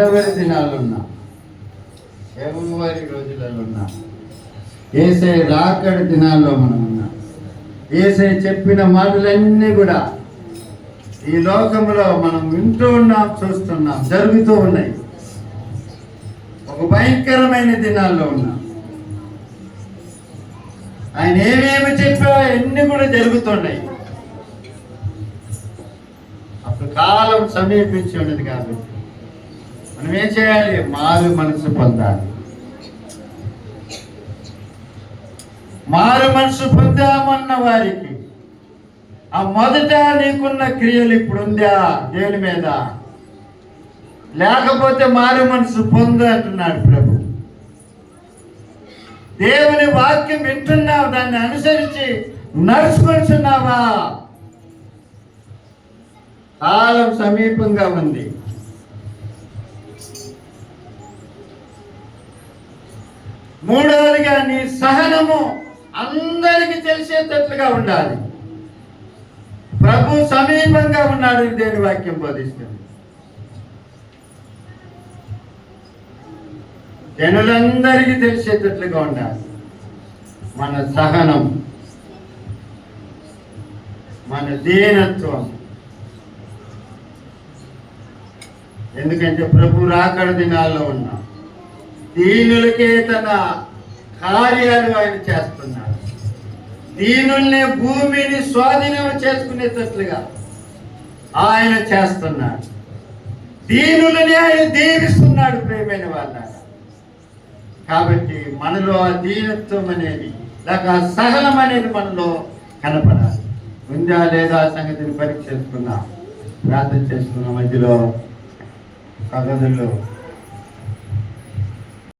కడవరి దినాలు ఉన్నాం, చివరి రోజులలో ఉన్నాం. యేసే రాకడి దినాల్లో మనం ఉన్నాం. యేసే చెప్పిన మాటలన్నీ కూడా ఈ లోకంలో మనం వింటూ ఉన్నాం, చూస్తున్నాం, జరుగుతూ ఉన్నాయి. ఒక భయంకరమైన దినాల్లో ఉన్నాం. ఆయన ఏమేమి చెప్పా అన్ని కూడా జరుగుతున్నాయి. అప్పుడు కాలం సమీపించి ఉన్నది కాబట్టి మనం ఏం చేయాలి? మారు మనసు పొందాలి. మారు మనసు పొందామన్న వారికి ఆ మొదట నీకున్న క్రియలు ఇప్పుడు ఉందా దేవుని మీద? లేకపోతే మారు మనసు పొందు అంటున్నాడు ప్రభు. దేవుని వాక్యం వింటున్నావు, దాన్ని అనుసరించి నడుచుకుంటున్నావా? కాలం సమీపంగా ఉంది. మూడవదిగా నీ సహనము అందరికీ తెలిసేటట్లుగా ఉండాలి. ప్రభు సమీపంగా ఉన్నాడు, దేవుని వాక్యం బోధిస్తుంది. జనులందరికీ తెలిసేటట్లుగా ఉండాలి మన సహనం, మన దీనత్వం. ఎందుకంటే ప్రభు రాకడ దినాల్లో ఉన్నాం. దీనులకే తన కార్యాలు ఆయన చేస్తున్నాడు. దీనుల్ని భూమిని స్వాధీనం చేసుకునేటట్లుగా ఆయన చేస్తున్నాడు. దీనులని ఆయన దీవిస్తున్నాడు ప్రియమైన వాళ్ళ. కాబట్టి మనలో ఆ దీనత్వం అనేది లేక ఆ సహనం అనేది మనలో కనపడాలి. ఉందా లేదా ఆ సంగతిని పరీక్షించుకున్నాం, ప్రార్థన చేసుకున్న మధ్యలో సగదులు